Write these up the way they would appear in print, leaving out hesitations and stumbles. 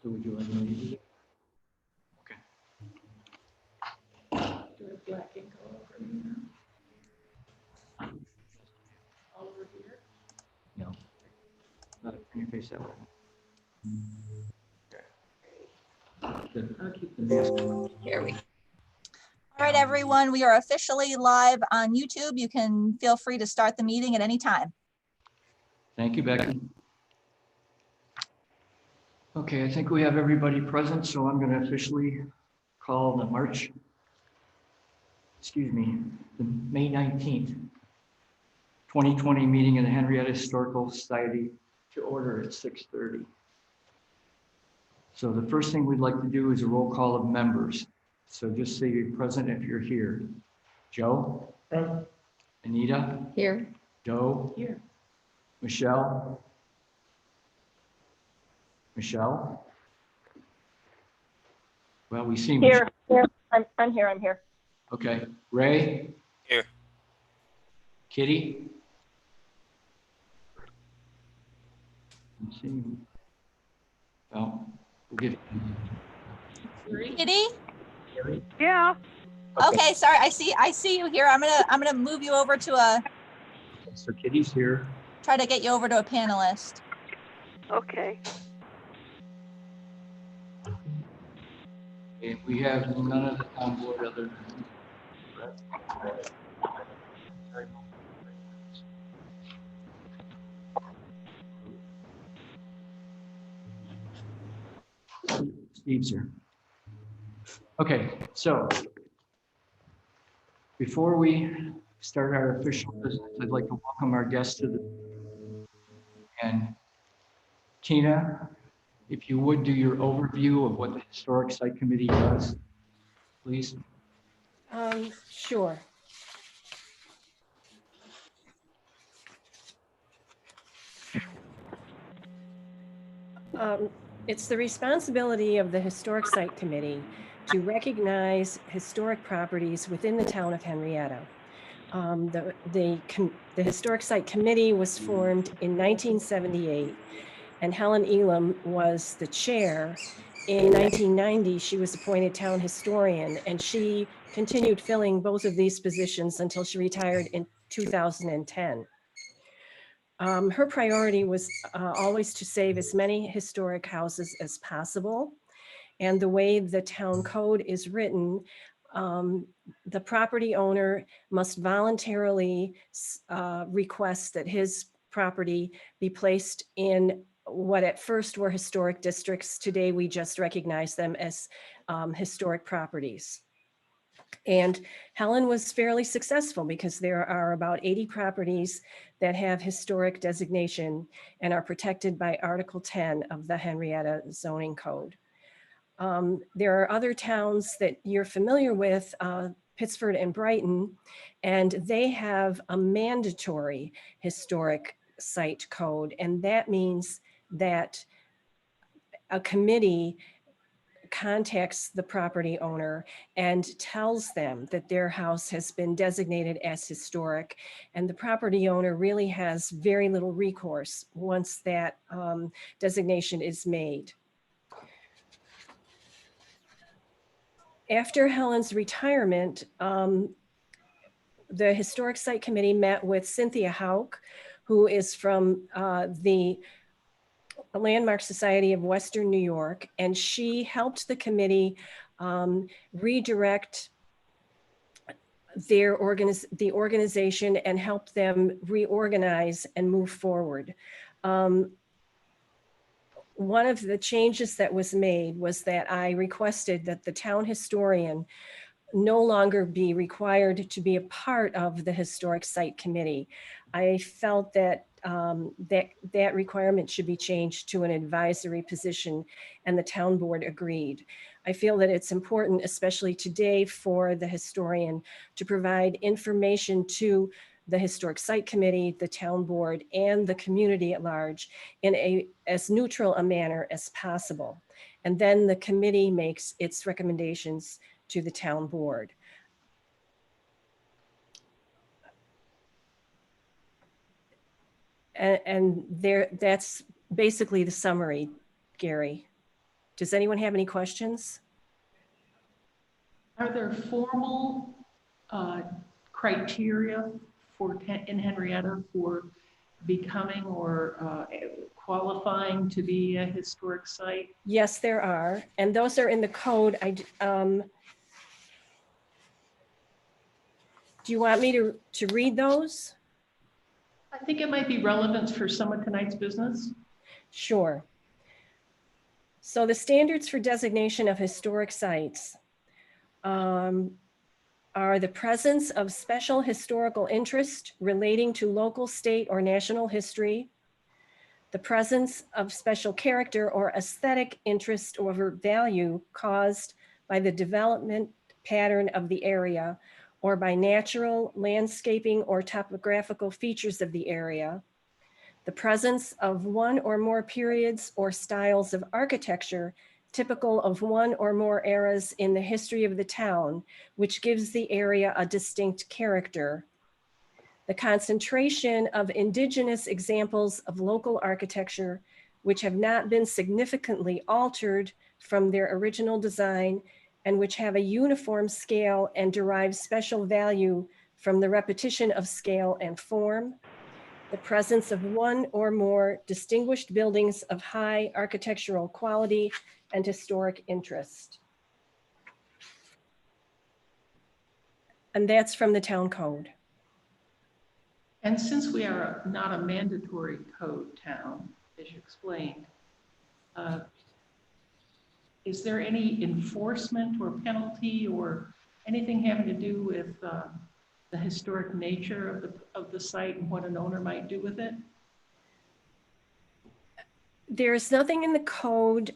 So would you like me to do that? Okay. Do it black ink all over me now. All over here. No. Not in your face that way. Okay. Good. I'll keep The the mask. Here we. All right, everyone, we are officially live on YouTube. You can feel free to start the meeting at any time. Thank you, Becky. Okay, I think we have everybody present, so I'm going to officially call the the May 19th, 2020 meeting of the Henrietta Historical Society to order at 6:30. So the first thing we'd like to do is a roll call of members. So just say you're present if you're here. Joe? Present. Anita? Here. Joe? Here. Michelle? Michelle? Well, we see Michelle. Here, I'm here. Okay. Ray? Here. Kitty? Let's see. Well, we'll give. Kitty? Yeah. Okay, sorry, I see you here. I'm gonna move you over to So Kitty's here. try to get you over to a panelist. Okay. And we have none of the town board other than. Steve's here. Okay, so before we start our official business, I'd like to welcome our guests to the, and Tina, if you would do your overview of what the Historic Site Committee does, please. Sure. It's the responsibility of the Historic Site Committee to recognize historic properties within the town of Henrietta. The Historic Site Committee was formed in 1978, and Helen Elam was the chair. In 1990, she was appointed town historian, and she continued filling both of these positions until she retired in 2010. Her priority was always to save as many historic houses as possible. And the way the town code is written, the property owner must voluntarily request that his property be placed in what at first were historic districts. Today, we just recognize them as historic properties. And Helen was fairly successful because there are about 80 properties that have historic designation and are protected by Article 10 of the Henrietta Zoning Code. There are other towns that you're familiar with, Pittsford and Brighton, and they have a mandatory historic site code. And that means that a committee contacts the property owner and tells them that their house has been designated as historic, and the property owner really has very little recourse once that designation is made. After Helen's retirement, the Historic Site Committee met with Cynthia Hauk, who is from the Landmark Society of Western New York, and she helped the committee redirect the organization and help them reorganize and move forward. One of the changes that was made was that I requested that the town historian no longer be required to be a part of the Historic Site Committee. I felt that that requirement should be changed to an advisory position, and the town board agreed. I feel that it's important, especially today, for the historian to provide information to the Historic Site Committee, the town board, and the community at large in as neutral a manner as possible. And then the committee makes its recommendations to the town board. And there, that's basically the summary, Gary. Does anyone have any questions? Are there formal criteria in Henrietta for becoming or qualifying to be a historic site? Yes, there are, and those are in the code. Do you want me to read those? I think it might be relevant for some of tonight's business. Sure. So the standards for designation of historic sites are the presence of special historical interest relating to local, state, or national history, the presence of special character or aesthetic interest or value caused by the development pattern of the area or by natural, landscaping, or topographical features of the area, the presence of one or more periods or styles of architecture typical of one or more eras in the history of the town, which gives the area a distinct character. The concentration of indigenous examples of local architecture, which have not been significantly altered from their original design and which have a uniform scale and derive special value from the repetition of scale and form. The presence of one or more distinguished buildings of high architectural quality and historic interest. And that's from the town code. And since we are not a mandatory code town, as you explained, is there any enforcement or penalty or anything having to do with the historic nature of the site and what an owner might do with it? There's nothing in the code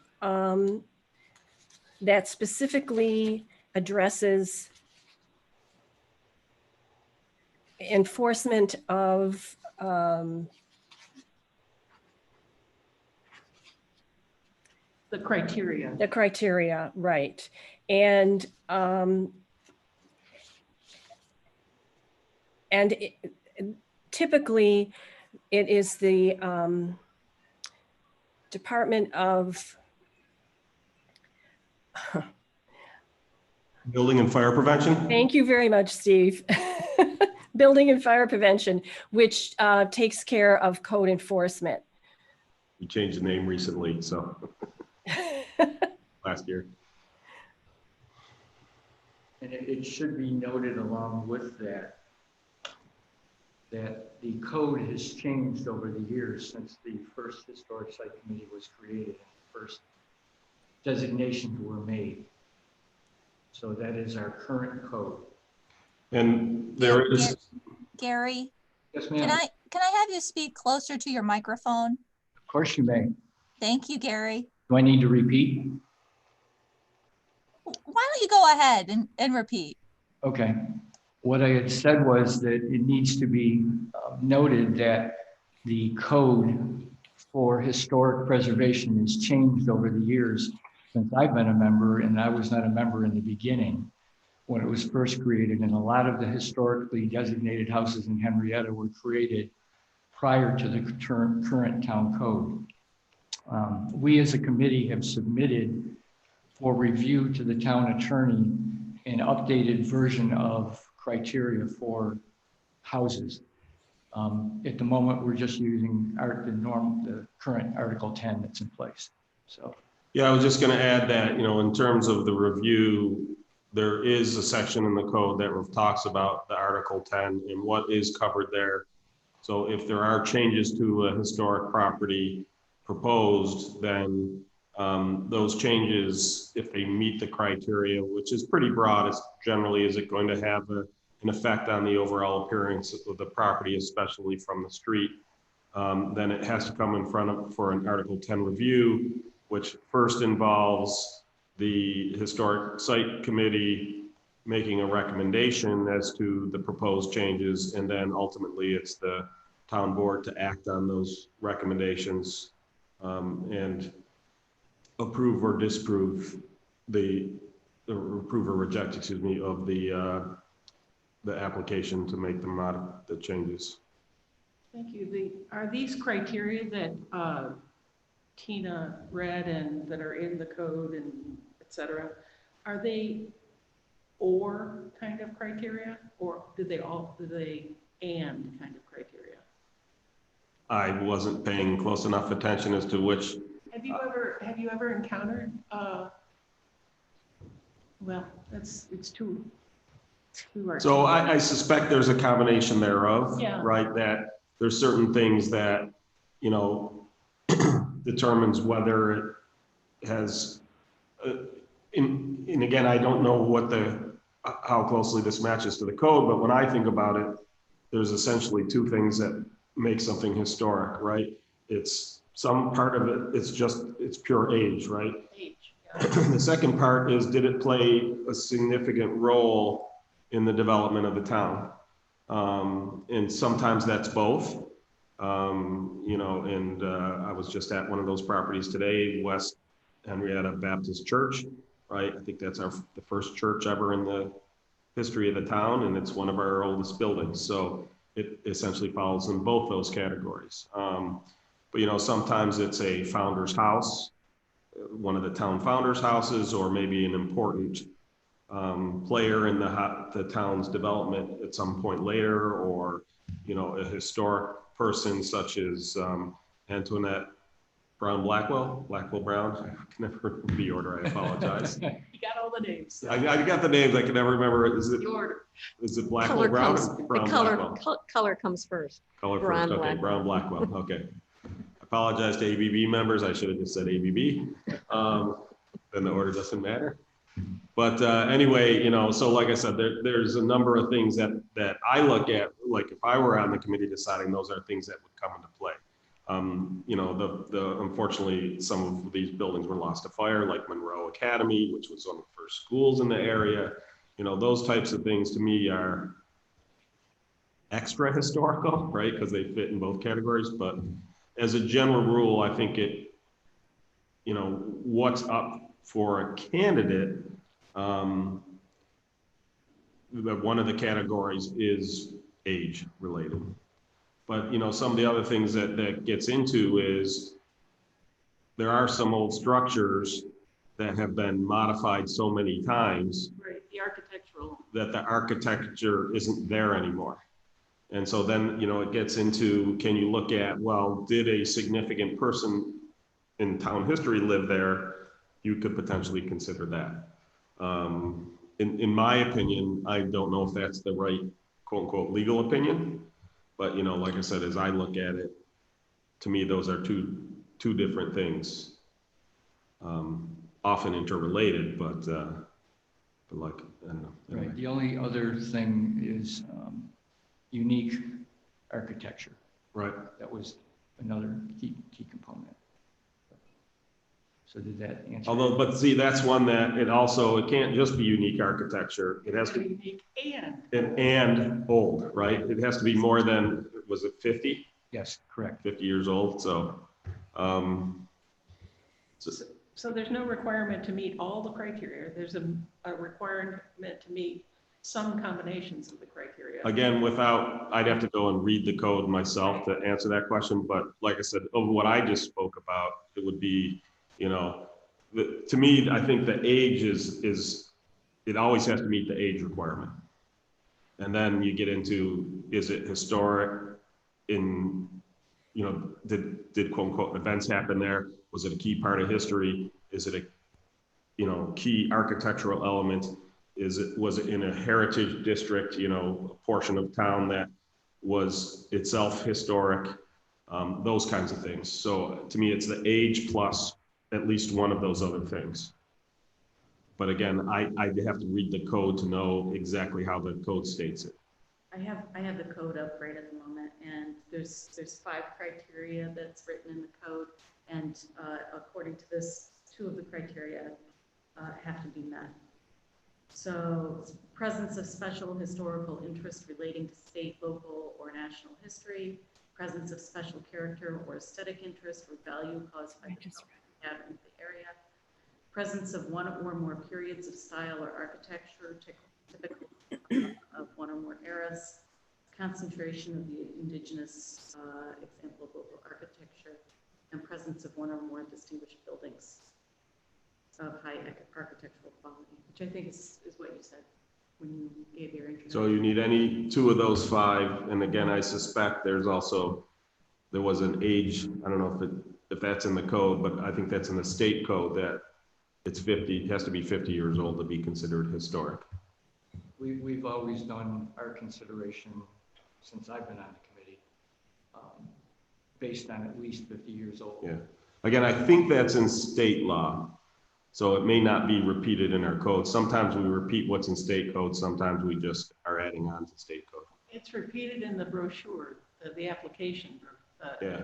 that specifically addresses enforcement of The criteria. the criteria, right. And typically it is the Department of Building and fire prevention? Thank you very much, Steve. Building and Fire Prevention, which takes care of code enforcement. We changed the name recently, so last year. And it should be noted along with that, that the code has changed over the years since the first Historic Site Committee was created and the first designations were made. So that is our current code. And there is, Gary, Yes, can ma'am. I have you speak closer to your microphone? Of course you may. Thank you, Gary. Do I need to repeat? Why don't you go ahead and repeat? Okay. What I had said was that it needs to be noted that the code for historic preservation has changed over the years since I've been a member, and I was not a member in the beginning when it was first created. And a lot of the historically designated houses in Henrietta were created prior to the current town code. We as a committee have submitted for review to the town attorney an updated version of criteria for houses. At the moment, we're just using the current Article 10 that's in place. So, yeah, I was just going to add that, you know, in terms of the review, there is a section in the code that talks about the Article 10 and what is covered there. So if there are changes to a historic property proposed, then those changes, if they meet the criteria, which is pretty broad, is generally, is it going to have an effect on the overall appearance of the property, especially from the street, then it has to come in front of for an Article 10 review, which first involves the Historic Site Committee making a recommendation as to the proposed changes, and then ultimately it's the town board to act on those recommendations and approve or disapprove approve or reject, excuse me, of the application to make the changes. Thank you. Are these criteria that Tina read and that are in the code and et cetera, are they or kind of criteria, or do they and kind of criteria? I wasn't paying close enough attention as to which. Have you ever encountered, well, it's too So articulate. I suspect there's a combination thereof, Yeah. right? That there's certain things that, you know, determines whether it has, and again, I don't know how closely this matches to the code, but when I think about it, there's essentially two things that make something historic, right? It's some part of it, it's pure age, right? Age, yeah. The second part is, did it play a significant role in the development of the town? And sometimes that's both. You know, and I was just at one of those properties today, West Henrietta Baptist Church, right? I think that's the first church ever in the history of the town, and it's one of our oldest buildings. So it essentially falls in both those categories. But you know, sometimes it's a founder's house, one of the town founders' houses, or maybe an important player in the town's development at some point later, or you know, a historic person such as Antoinette Brown Blackwell Brown. I can never remember the order. I apologize. You got all the names. I got the names. I can never remember. Is it The order. Blackwell Color Brown? comes, Or the Brown color, Blackwell? color comes first. Color Brown first. Okay, Blackwell. Brown Blackwell. Okay. Apologize to ABB members. I should have just said ABB. Then the order doesn't matter. But anyway, you know, so like I said, there's a number of things that I look at, like if I were on the committee deciding, those are things that would come into play. You know, unfortunately, some of these buildings were lost to fire, like Monroe Academy, which was one of the first schools in the area. You know, those types of things to me are extra historical, right? Because they fit in both categories. But as a general rule, I think you know, what's up for a candidate, one of the categories is age related. But, you know, some of the other things that gets into is there are some old structures that have been modified so many times Right, the architectural. that the architecture isn't there anymore. And so then, you know, it gets into, can you look at, well, did a significant person in town history live there? You could potentially consider that. In my opinion, I don't know if that's the right quote unquote legal opinion, but you know, like I said, as I look at it, to me, those are two different things, often interrelated, but like, I don't know. Anyway. Right, the only other thing is unique architecture. Right. That was another key component. So did that answer? Although, but see, that's one that it can't just be unique architecture. It has to be Unique and old, right? It has to be more than, was it 50? Yes, correct. 50 years old. So, So there's no requirement to meet all the criteria. There's a requirement to meet some combinations of the criteria. again, I'd have to go and read the code myself to answer that question. But like I said, of what I just spoke about, it would be, you know, to me, I think the age it always has to meet the age requirement. And then you get into, is it historic in, you know, did quote unquote events happen there? Was it a key part of history? Is it a, you know, key architectural element? Was it in a heritage district, you know, a portion of town that was itself historic? Those kinds of things. So to me, it's the age plus at least one of those other things. But again, I'd have to read the code to know exactly how the code states it. I have the code up right at the moment, and there's 5 criteria that's written in the code, and according to this, 2 of the criteria have to be met. So, presence of special historical interest relating to state, local, or national history, presence of special character or aesthetic interest or value caused by the pattern of the area, presence of one or more periods of style or architecture typical of one or more eras, concentration of the indigenous example of local architecture, and presence of one or more distinguished buildings of high architectural quality, which I think is what you said when you gave your introduction. So you need any two of those five, and again, I suspect there was an age, I don't know if that's in the code, but I think that's in the state code that it's 50, it has to be 50 years old to be considered historic. We've always done our consideration since I've been on the committee, based on at least 50 years old. Yeah. Again, I think that's in state law, so it may not be repeated in our code. Sometimes we repeat what's in state code, sometimes we just are adding on to state code. It's repeated in the brochure, the application. Yeah.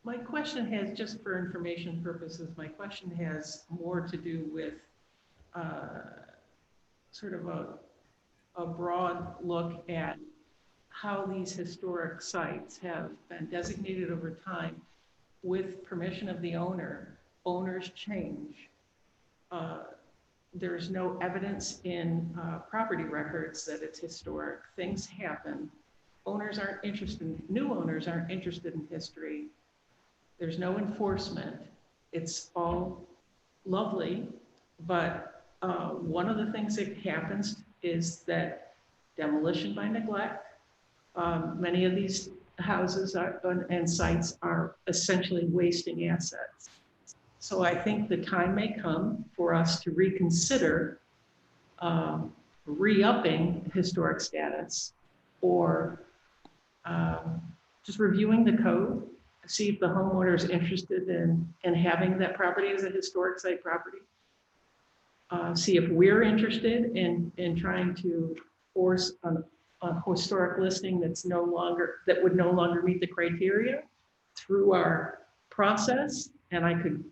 My question has, just for information purposes, my question has more to do with sort of a broad look at how these historic sites have been designated over time with permission of the owner. Owners change. There's no evidence in property records that it's historic. Things happen. Owners aren't interested, new owners aren't interested in history. There's no enforcement. It's all lovely, but one of the things that happens is that demolition by neglect. Many of these houses and sites are essentially wasting assets. So I think the time may come for us to reconsider re-upping historic status, or just reviewing the code, see if the homeowner is interested in having that property as a historic site property. See if we're interested in trying to force a historic listing that would no longer meet the criteria through our process. And I could,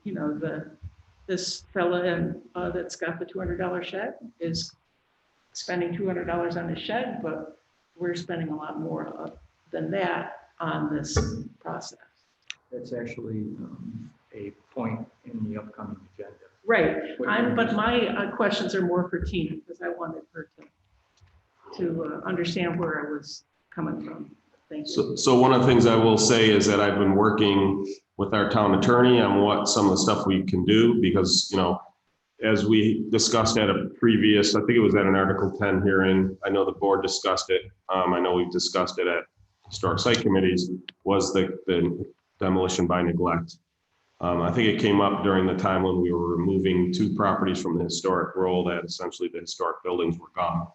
this fella that's got the $200 shed is spending $200 on his shed, but we're spending a lot more than that on this process. That's actually a point in the upcoming agenda. Right, but my questions are more for Tina, because I wanted her to understand where I was coming from. Thank you. So one of the things I will say is that I've been working with our town attorney on what some of the stuff we can do, because, as we discussed at a previous, I think it was at an Article 10 hearing, I know the board discussed it. I know we've discussed it at historic site committees, was the demolition by neglect. I think it came up during the time when we were removing 2 properties from the historic roll that essentially the historic buildings were gone.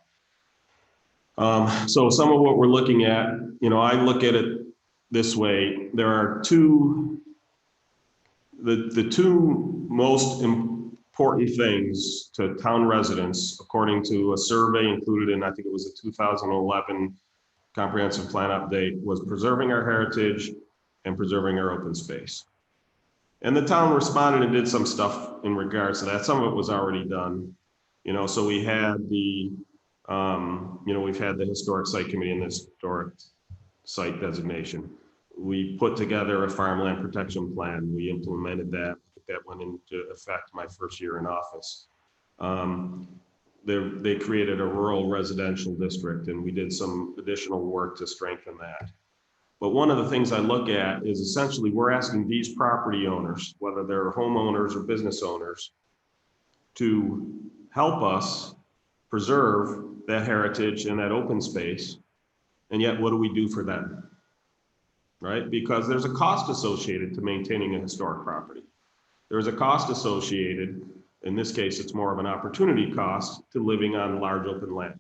So some of what we're looking at, I look at it this way. There are the two most important things to town residents, according to a survey included in, I think it was a 2011 comprehensive plan update, was preserving our heritage and preserving our open space. And the town responded and did some stuff in regards to that. Some of it was already done. So we had we've had the historic site committee and the historic site designation. We put together a farmland protection plan. We implemented that. That went into effect my first year in office. They created a rural residential district, and we did some additional work to strengthen that. But one of the things I look at is essentially we're asking these property owners, whether they're homeowners or business owners, to help us preserve that heritage and that open space. And yet, what do we do for them? Right? Because there's a cost associated to maintaining a historic property. There's a cost associated, in this case, it's more of an opportunity cost to living on large open land,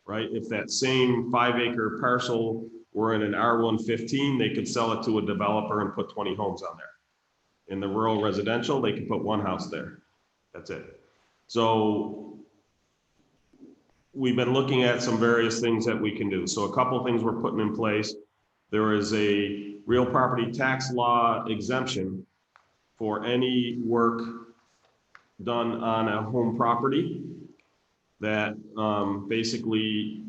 right? If that same 5-acre parcel were in an R115, they could sell it to a developer and put 20 homes on there. In the rural residential, they could put 1 house there. That's it. So we've been looking at some various things that we can do. So a couple of things we're putting in place. There is a real property tax law exemption for any work done on a home property that basically,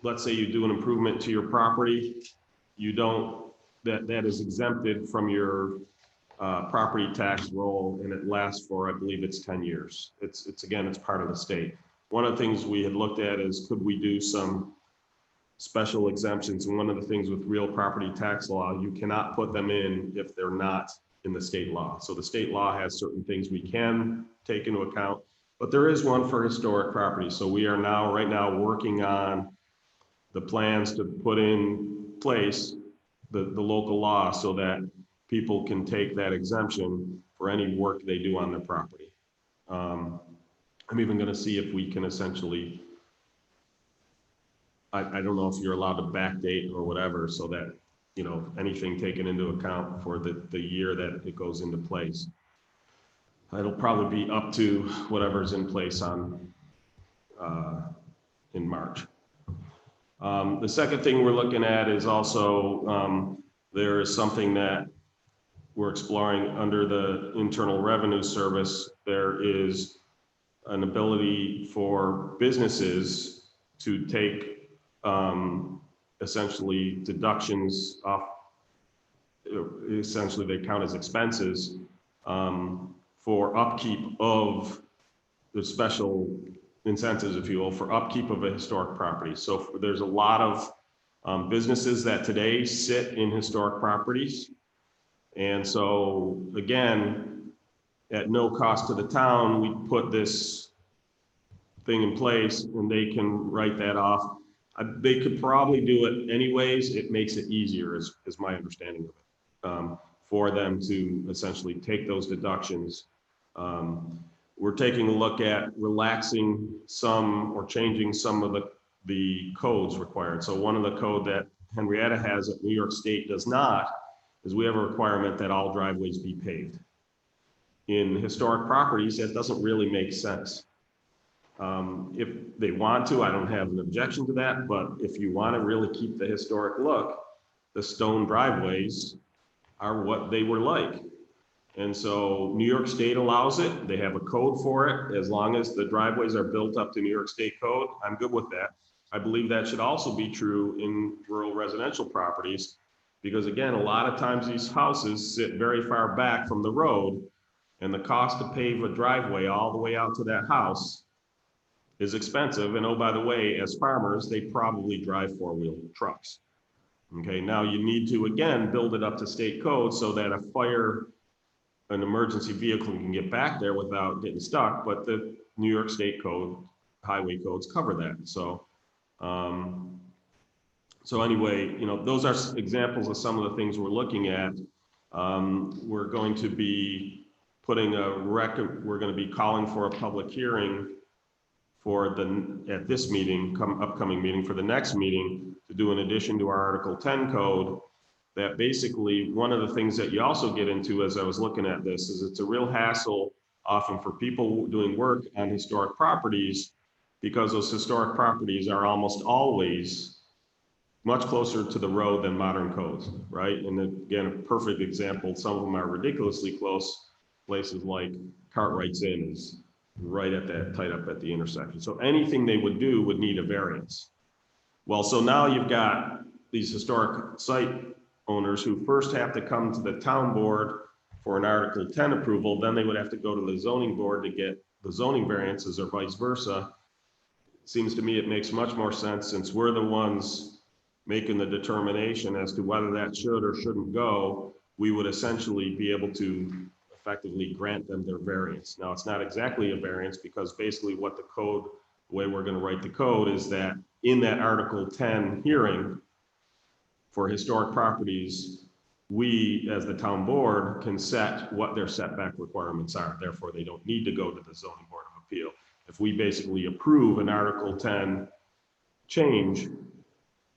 let's say you do an improvement to your property, that is exempted from your property tax roll, and it lasts for, I believe it's 10 years. It's part of the state. One of the things we had looked at is, could we do some special exemptions. And one of the things with real property tax law, you cannot put them in if they're not in the state law. So the state law has certain things we can take into account, but there is one for historic property. So we are now, right now, working on the plans to put in place the local law so that people can take that exemption for any work they do on their property. I'm even going to see if we can essentially, I don't know if you're allowed to backdate or whatever, so that, you know, anything taken into account for the year that it goes into place. It'll probably be up to whatever's in place on in March. The second thing we're looking at is also there is something that we're exploring under the Internal Revenue Service. There is an ability for businesses to take essentially deductions off, essentially they count as expenses for upkeep of the special incentives, if you will, for upkeep of a historic property. So there's a lot of businesses that today sit in historic properties. And so again, at no cost to the town, we put this thing in place and they can write that off. They could probably do it anyways. It makes it easier, is my understanding of it, for them to essentially take those deductions. We're taking a look at relaxing some or changing some of the codes required. So one of the code that Henrietta has that New York State does not is we have a requirement that all driveways be paved. In historic properties, that doesn't really make sense. If they want to, I don't have an objection to that, but if you want to really keep the historic look, the stone driveways are what they were like. And so New York State allows it. They have a code for it. As long as the driveways are built up to New York State code, I'm good with that. I believe that should also be true in rural residential properties, because again, a lot of times these houses sit very far back from the road, and the cost to pave a driveway all the way out to that house is expensive. And oh, by the way, as farmers, they probably drive four-wheel trucks. Okay, now you need to, again, build it up to state code so that an emergency vehicle can get back there without getting stuck, but the New York State code, highway codes cover that. So, so anyway, you know, those are examples of some of the things we're looking at. We're going to be putting we're going to be calling for a public hearing for at this meeting, upcoming meeting, for the next meeting, to do an addition to our Article 10 code. That basically, one of the things that you also get into as I was looking at this is it's a real hassle often for people doing work on historic properties, because those historic properties are almost always much closer to the road than modern codes, right? And again, a perfect example, some of them are ridiculously close. Places like Cartwright's Inn is right at that, tight up at the intersection. So anything they would do would need a variance. Well, so now you've got these historic site owners who first have to come to the town board for an Article 10 approval, then they would have to go to the zoning board to get the zoning variances, or vice versa. It seems to me it makes much more sense, since we're the ones making the determination as to whether that should or shouldn't go, we would essentially be able to effectively grant them their variance. Now, it's not exactly a variance, because basically what the code, the way we're going to write the code is that in that Article 10 hearing for historic properties, we as the town board can set what their setback requirements are. Therefore, they don't need to go to the zoning board of appeal. If we basically approve an Article 10 change,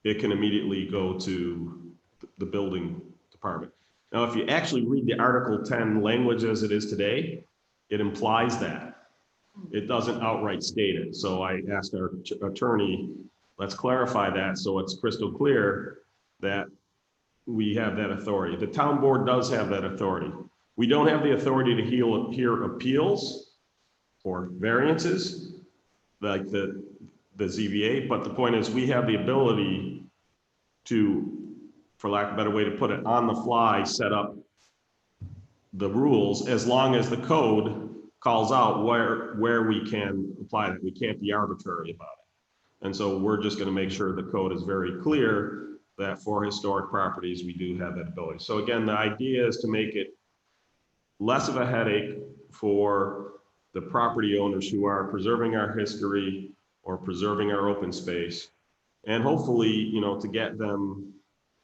it can immediately go to the building department. Now, if you actually read the Article 10 language as it is today, it implies that. It doesn't outright state it. So I asked our attorney, let's clarify that so it's crystal clear that we have that authority. The town board does have that authority. We don't have the authority to hear appeals or variances like the ZBA, but the point is we have the ability to, for lack of a better way to put it, on the fly set up the rules, as long as the code calls out where we can apply that. We can't be arbitrary about it. And so we're just going to make sure the code is very clear that for historic properties, we do have that ability. So again, the idea is to make it less of a headache for the property owners who are preserving our history or preserving our open space. And hopefully, you know, to get them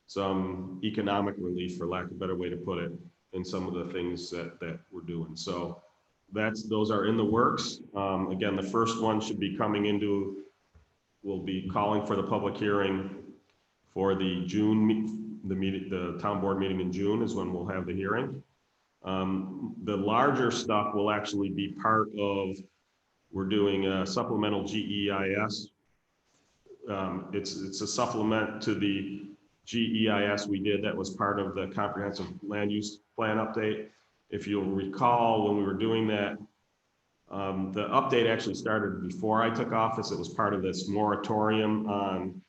some economic relief, for lack of a better way to put it, in some of the things that we're doing. So those are in the works. Again, the first one should be coming into, we'll be calling for the public hearing for the June, the town board meeting in June is when we'll have the hearing. The larger stuff will actually be part of, we're doing a supplemental GEIS. It's a supplement to the GEIS we did that was part of the comprehensive land use plan update. If you'll recall, when we were doing that, the update actually started before I took office. It was part of this moratorium on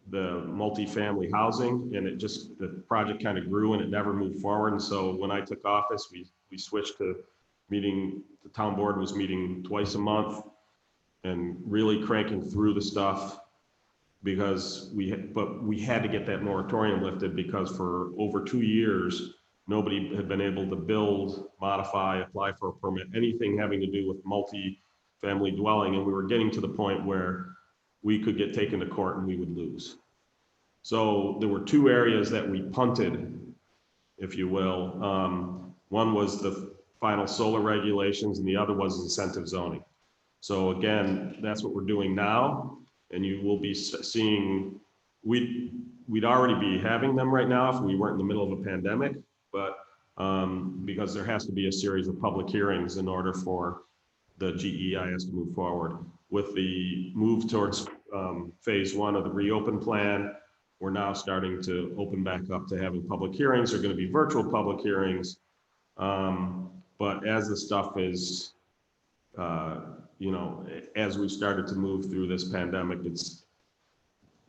the multifamily housing, and the project kind of grew and it never moved forward. And so when I took office, we switched to meeting, the town board was meeting twice a month and really cranking through the stuff, because we had to get that moratorium lifted, because for over 2 years, nobody had been able to build, modify, apply for a permit, anything having to do with multi-family dwelling. And we were getting to the point where we could get taken to court and we would lose. So there were 2 areas that we punted, if you will. One was the final solar regulations and the other was incentive zoning. So again, that's what we're doing now. And you will be seeing, we'd already be having them right now if we weren't in the middle of a pandemic, but because there has to be a series of public hearings in order for the GEIS to move forward. With the move towards phase 1 of the reopen plan, we're now starting to open back up to having public hearings. They're going to be virtual public hearings. But as the stuff is, you know, as we started to move through this pandemic, it's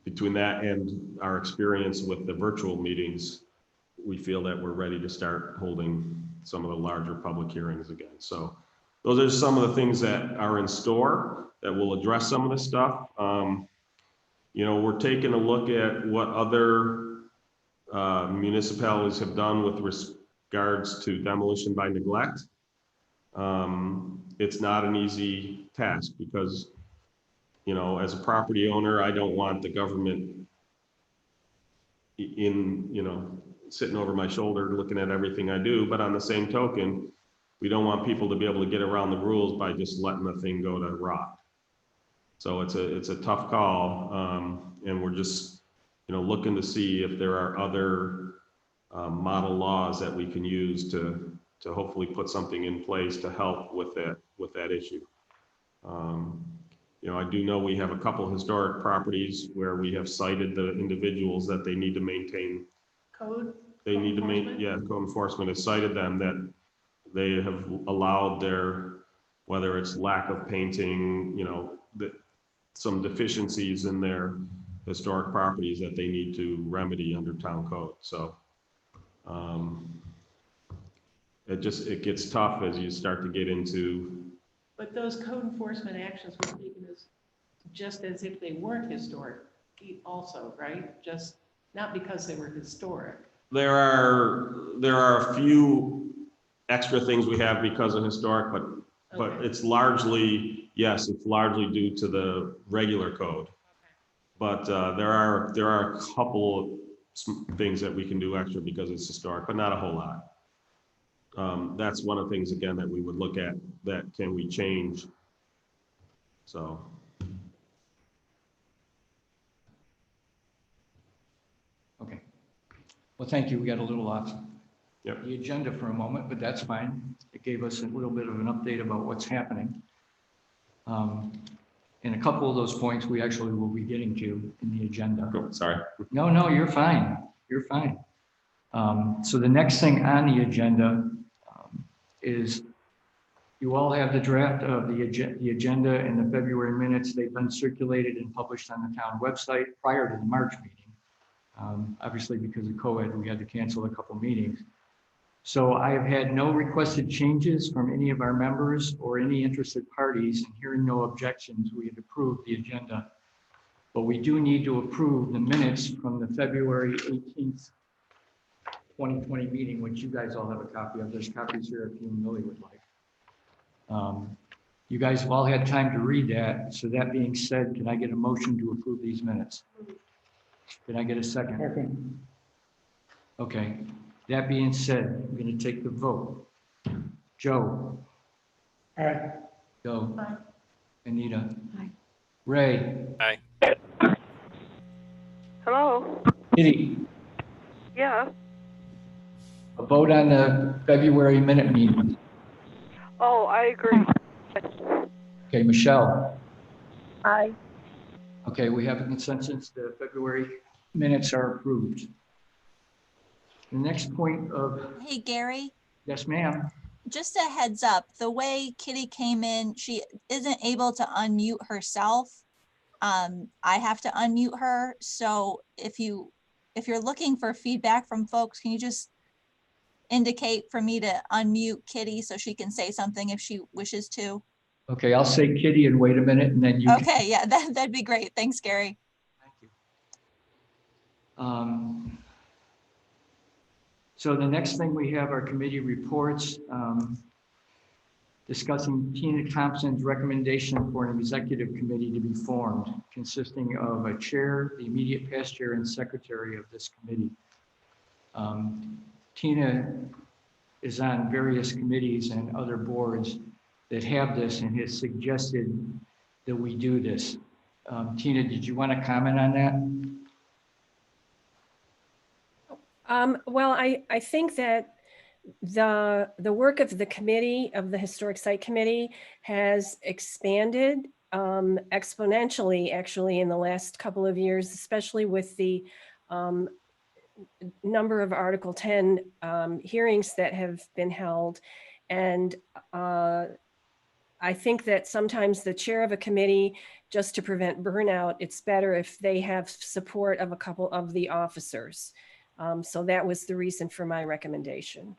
between that and our experience with the virtual meetings, we feel that we're ready to start holding some of the larger public hearings again. So those are some of the things that are in store that will address some of this stuff. You know, we're taking a look at what other municipalities have done with regards to demolition by neglect. It's not an easy task because, you know, as a property owner, I don't want the government you know, sitting over my shoulder looking at everything I do. But on the same token, we don't want people to be able to get around the rules by just letting the thing go to rot. So it's a tough call, and we're just, you know, looking to see if there are other model laws that we can use to hopefully put something in place to help with that issue. You know, I do know we have a couple historic properties where we have cited the individuals that they need to maintain. Code? They need to maintain, yeah, code enforcement has cited them that they have allowed their, whether it's lack of painting, you know, some deficiencies in their historic properties that they need to remedy under town code. So it gets tough as you start to get into. But those code enforcement actions were taken as just as if they weren't historic also, right? Just not because they were historic. There are a few extra things we have because of historic, but Okay. it's largely, yes, it's largely due to the regular code. But there are a couple of things that we can do extra because it's historic, but not a whole lot. That's one of the things, again, that we would look at, that can we change? So. Okay. Well, thank you. We got a little off Yep. the agenda for a moment, but that's fine. It gave us a little bit of an update about what's happening. And a couple of those points we actually will be getting to in the agenda. Cool. Sorry. No, you're fine. You're fine. So the next thing on the agenda is you all have the draft of the agenda and the February minutes. They've been circulated and published on the town website prior to the March meeting. Obviously, because of COVID, we had to cancel a couple meetings. So I have had no requested changes from any of our members or any interested parties, and hearing no objections, we have approved the agenda. But we do need to approve the minutes from the February 18th, 2020 meeting, which you guys all have a copy of. There's copies here if you and Millie would like. You guys have all had time to read that. So that being said, can I get a motion to approve these minutes? Can I get a second? Okay. That being said, I'm going to take the vote. Joe? Aye. Joe? Aye. Anita? Aye. Ray? Aye. Hello? Kitty? Yeah. A vote on the February minute meeting. Oh, I agree. Okay, Michelle? Aye. Okay, we have a consensus. The February minutes are approved. The next point of, Hey, Gary, yes, ma'am. just a heads up, the way Kitty came in, she isn't able to unmute herself. I have to unmute her. So if you're looking for feedback from folks, can you just indicate for me to unmute Kitty so she can say something if she wishes to? Okay, I'll say Kitty and wait a minute and then you. can- Okay, yeah, that'd be great. Thanks, Gary. Thank you. So the next thing we have are committee reports. Discussing Tina Thompson's recommendation for an executive committee to be formed, consisting of a chair, the immediate past chair, and secretary of this committee. Tina is on various committees and other boards that have this and has suggested that we do this. Tina, did you want to comment on that? Well, I think that the work of the committee, of the Historic Site Committee, has expanded exponentially, actually, in the last couple of years, especially with the number of Article 10 hearings that have been held. And I think that sometimes the chair of a committee, just to prevent burnout, it's better if they have support of a couple of the officers. So that was the reason for my recommendation.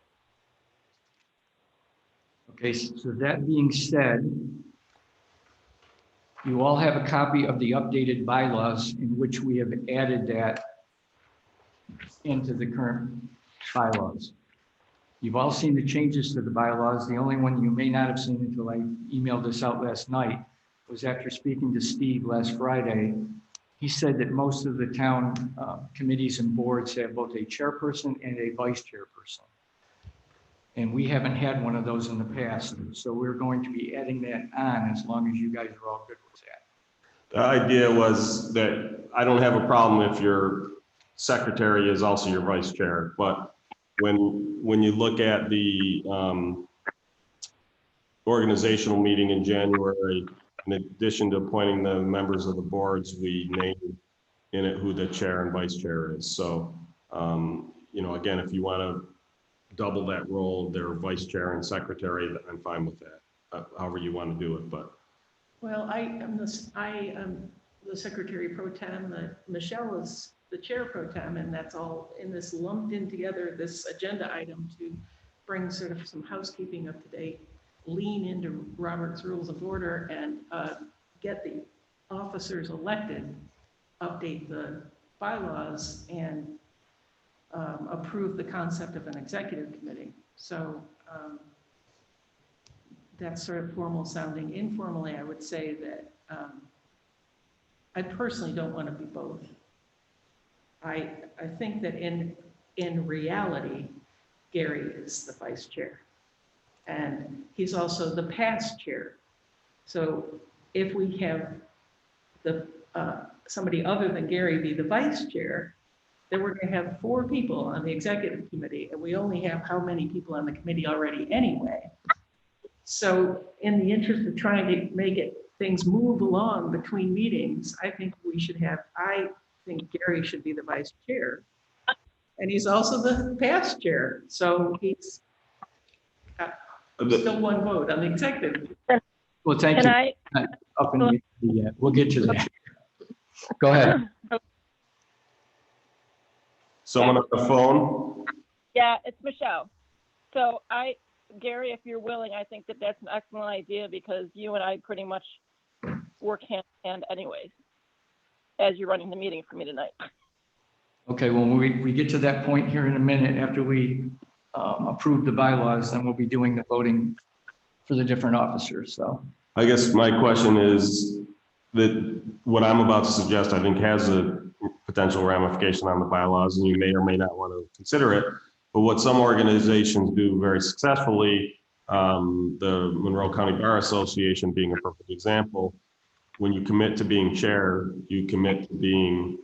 Okay, so that being said, you all have a copy of the updated bylaws in which we have added that into the current bylaws. You've all seen the changes to the bylaws. The only one you may not have seen until I emailed this out last night was after speaking to Steve last Friday. He said that most of the town committees and boards have both a chairperson and a vice chairperson. And we haven't had one of those in the past. So we're going to be adding that on as long as you guys are all good with that. The idea was that I don't have a problem if your secretary is also your vice chair, but when you look at the organizational meeting in January, in addition to appointing the members of the boards, we named in it who the chair and vice chair is. So, you know, again, if you want to double that role, their vice chair and secretary, I'm fine with that, however you want to do it, but. Well, I am the secretary pro tem, Michelle is the chair pro tem, and that's all in this lumped in together, this agenda item to bring sort of some housekeeping up to date, lean into Robert's Rules of Order and get the officers elected, update the bylaws, and approve the concept of an executive committee. So that's sort of formal sounding. Informally, I would say that I personally don't want to be both. I think that in reality, Gary is the vice chair, and he's also the past chair. So if we have the somebody other than Gary be the vice chair, then we're going to have 4 people on the executive committee, and we only have how many people on the committee already anyway. So in the interest of trying to make things move along between meetings, I think I think Gary should be the vice chair. And he's also the past chair. So he's still one vote on the executive. Well, thank Can you. I? Up in the, we'll get to that. Go ahead. Someone on the phone? Yeah, it's Michelle. So Gary, if you're willing, I think that that's an excellent idea because you and I pretty much work hand in hand anyways, as you're running the meeting for me tonight. Okay, well, we get to that point here in a minute after we approve the bylaws, then we'll be doing the voting for the different officers, so. I guess my question is that what I'm about to suggest, I think has a potential ramification on the bylaws, and you may or may not want to consider it. But what some organizations do very successfully, the Monroe County Bar Association being a perfect example, when you commit to being chair, you commit to being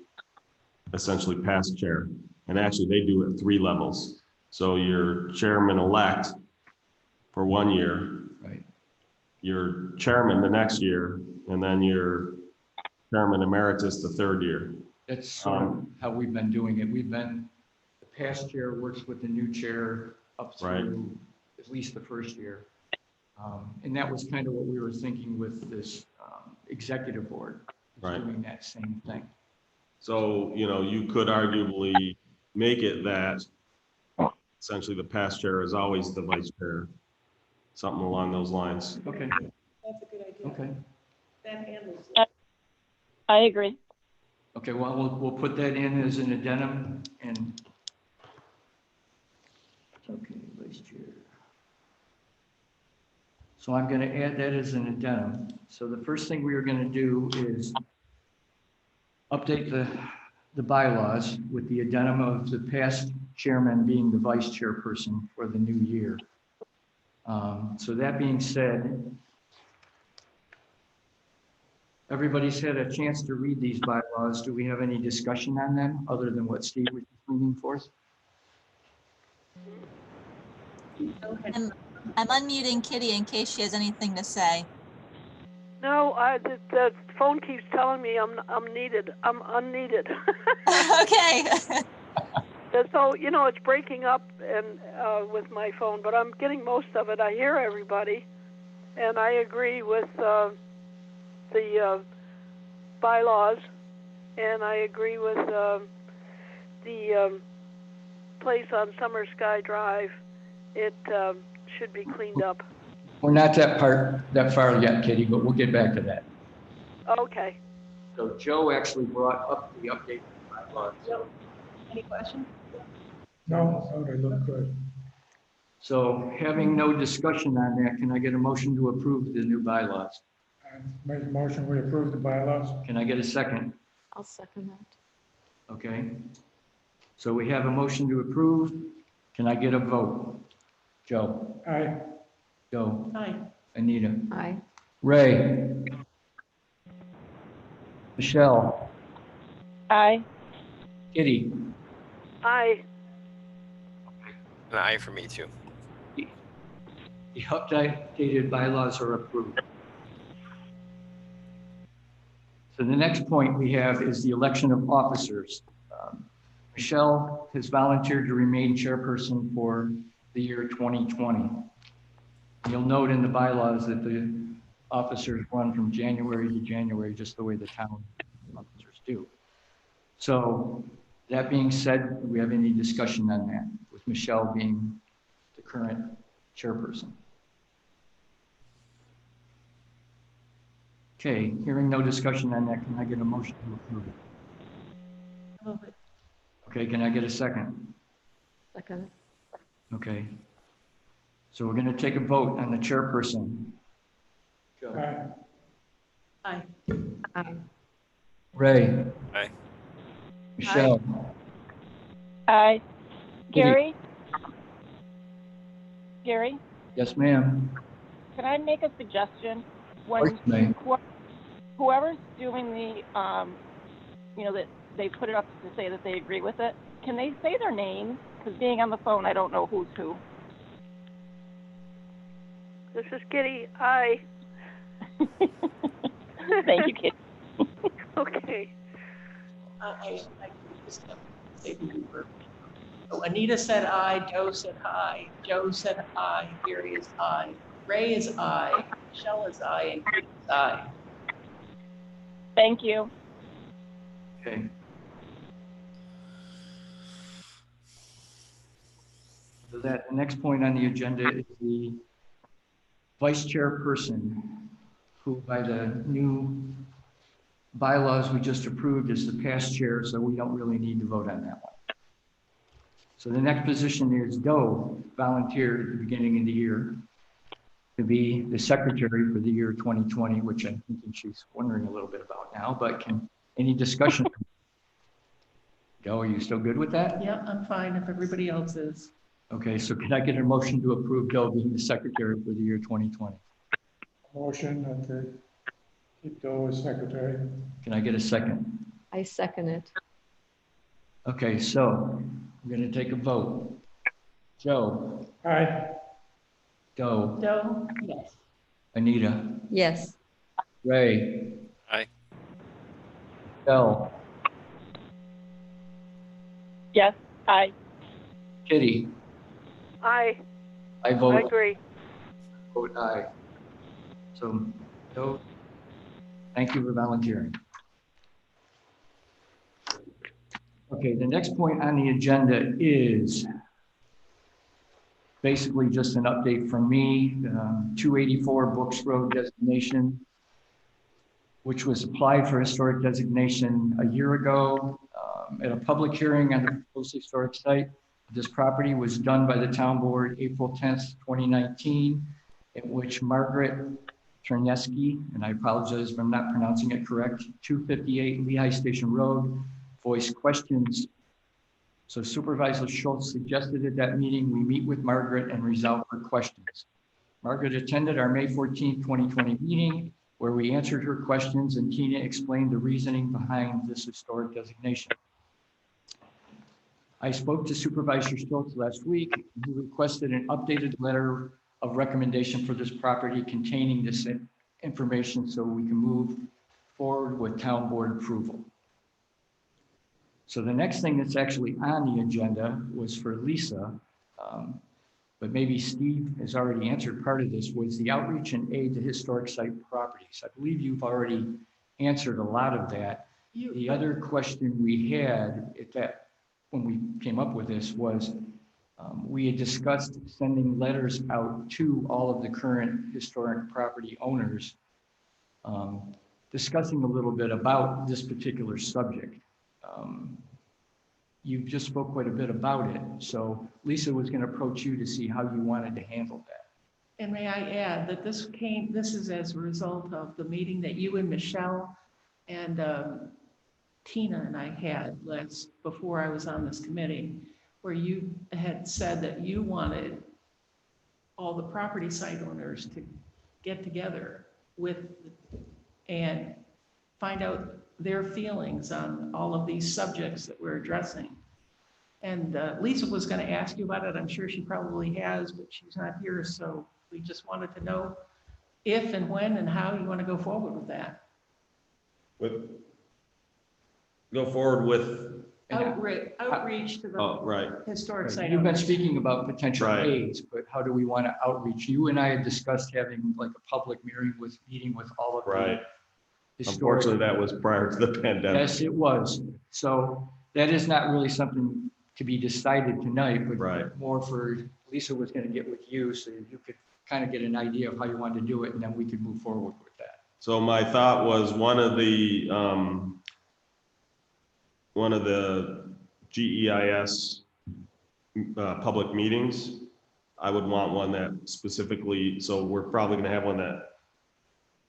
essentially past chair. And actually they do it at 3 levels. So you're chairman-elect for 1 year, Right. you're chairman the next year, and then you're chairman emeritus the 3rd year. That's sort of how we've been doing it. The past chair works with the new chair up through at least the first year. And that was kind of what we were thinking with this executive board, Right. doing that same thing. So, you could arguably make it that essentially the past chair is always the vice chair, something along those lines. Okay, That's a good idea. okay. That handles it. I agree. Okay, well, we'll put that in as an addendum and. Okay, vice chair. So I'm going to add that as an addendum. So the first thing we are going to do is update the bylaws with the addendum of the past chairman being the vice chairperson for the new year. So that being said, everybody's had a chance to read these bylaws. Do we have any discussion on them other than what Steve was bringing forth? Go ahead. I'm unmuting Kitty in case she has anything to say. No, the phone keeps telling me I'm needed. I'm unneeded. Okay. So, it's breaking up and with my phone, but I'm getting most of it. I hear everybody, and I agree with the bylaws, and I agree with the place on Summer Sky Drive. It should be cleaned up. We're not that far yet, Kitty, but we'll get back to that. Okay. So Joe actually brought up the update bylaws. Any questions? No, they look good. So having no discussion on that, can I get a motion to approve the new bylaws? I make a motion, we approve the bylaws. Can I get a second? I'll second that. Okay. So we have a motion to approve. Can I get a vote? Joe? Aye. Joe? Aye. Anita? Aye. Ray? Michelle? Aye. Kitty? Aye. An aye for me too. The updated bylaws are approved. So the next point we have is the election of officers. Michelle has volunteered to remain chairperson for the year 2020. You'll note in the bylaws that the officers run from January to January, just the way the town officers do. So that being said, do we have any discussion on that with Michelle being the current chairperson? Okay, hearing no discussion on that, can I get a motion to approve it? Move it. Okay, can I get a second? Second. Okay. So we're going to take a vote on the chairperson. Joe. Aye. Aye. Aye. Ray. Aye. Michelle. Aye. Kitty. Gary, Yes, ma'am. can I make a suggestion? Of course, ma'am. Whoever's doing the, that they put it up to say that they agree with it, can they say their names? Because being on the phone, I don't know who's who. This is Kitty. Aye. Thank you, Kitty. Okay. I just have to say the word. So Anita said aye, Joe said aye, Joe said aye, Gary is aye, Ray is aye, Michelle is aye, and Kate is aye. Thank you. Okay. So that the next point on the agenda is the vice chairperson, who by the new bylaws we just approved is the past chair, so we don't really need to vote on that one. So the next position is Doe, volunteered at the beginning of the year to be the secretary for the year 2020, which I'm thinking she's wondering a little bit about now, but any discussion? Doe, are you still good with that? Yeah, I'm fine if everybody else is. Okay, so can I get a motion to approve Doe being the secretary for the year 2020? Motion that they keep Doe as secretary. Can I get a second? I second it. Okay, so we're going to take a vote. Joe, Aye. Doe, Doe? Yes. Anita, Yes. Ray, Aye. Bell, Yes, aye. Kitty. I vote. agree. Vote aye. So, Doe, thank you for volunteering. Okay, the next point on the agenda is basically just an update from me. 284 Brooks Road designation, which was applied for historic designation a year ago at a public hearing on the proposed historic site. This property was done by the town board April 10th, 2019, in which Margaret Terneski, and I apologize if I'm not pronouncing it correct, 258 Lehigh Station Road, voiced questions. So Supervisor Schultz suggested at that meeting we meet with Margaret and resolve her questions. Margaret attended our May 14, 2020 meeting where we answered her questions and Tina explained the reasoning behind this historic designation. I spoke to Supervisor Schultz last week. He requested an updated letter of recommendation for this property containing this information so we can move forward with town board approval. So the next thing that's actually on the agenda was for Lisa, but maybe Steve has already answered part of this, was the outreach and aid to historic site properties. I believe you've already answered a lot of that. The other question we had at that, when we came up with this, was we had discussed sending letters out to all of the current historic property owners, discussing a little bit about this particular subject. You just spoke quite a bit about it. So Lisa was going to approach you to see how you wanted to handle that. And may I add that this is as a result of the meeting that you and Michelle and Tina and I had before I was on this committee, where you had said that you wanted all the property site owners to get together and find out their feelings on all of these subjects that we're addressing. And Lisa was going to ask you about it. I'm sure she probably has, but she's not here. So we just wanted to know if and when and how you want to go forward with that. Go forward with, Outreach to the right. historic site You've been owners. speaking about potential Right. aids, but how do we want to outreach? You and I had discussed having like a public meeting with all of Right. the historic. Unfortunately, that was prior to the pandemic. Yes, it was. So that is not really something to be decided tonight, but Right. more for, Lisa was going to get with you so you could kind of get an idea of how you wanted to do it, and then we could move forward with that. So my thought was one of the GEIS public meetings, I would want one that specifically, so we're probably going to have one that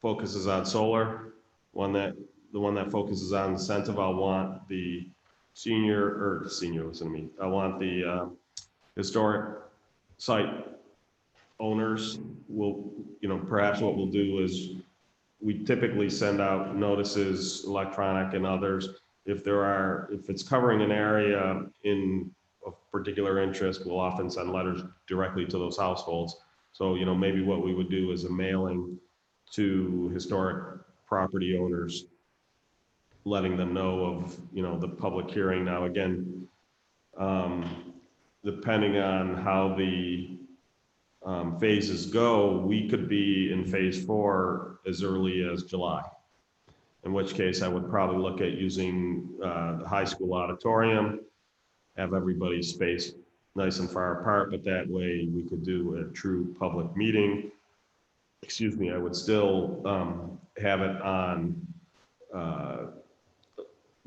focuses on solar, the one that focuses on incentive. I'll want the listen to me. I want the historic site owners. Perhaps what we'll do is we typically send out notices, electronic and others. If it's covering an area of particular interest, we'll often send letters directly to those households. So, maybe what we would do is a mailing to historic property owners, letting them know of, the public hearing. Now, again, depending on how the phases go, we could be in phase 4 as early as July. In which case I would probably look at using the high school auditorium, have everybody spaced nice and far apart, but that way we could do a true public meeting. Excuse me, I would still have it on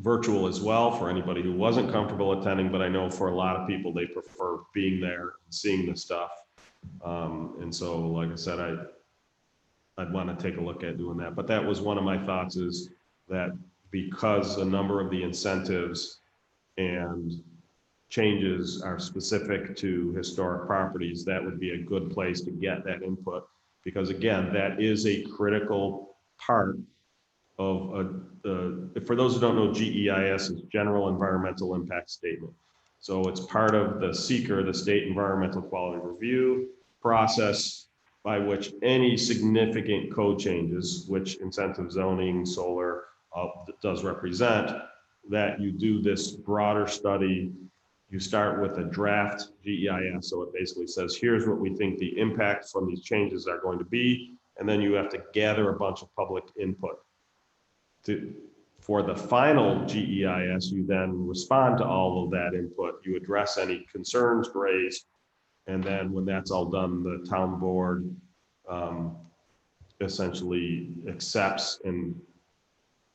virtual as well for anybody who wasn't comfortable attending, but I know for a lot of people, they prefer being there and seeing the stuff. And so, like I said, I'd want to take a look at doing that. But that was one of my thoughts, is that because a number of the incentives and changes are specific to historic properties, that would be a good place to get that input. Because again, that is a critical part of for those who don't know, GEIS is General Environmental Impact Statement. So it's part of the SEQR, the State Environmental Quality Review process, by which any significant code changes, which incentive zoning, solar does represent, that you do this broader study. You start with a draft GEIS. So it basically says, here's what we think the impact from these changes are going to be. And then you have to gather a bunch of public input. For the final GEIS, you then respond to all of that input. You address any concerns raised. And then when that's all done, the town board essentially accepts and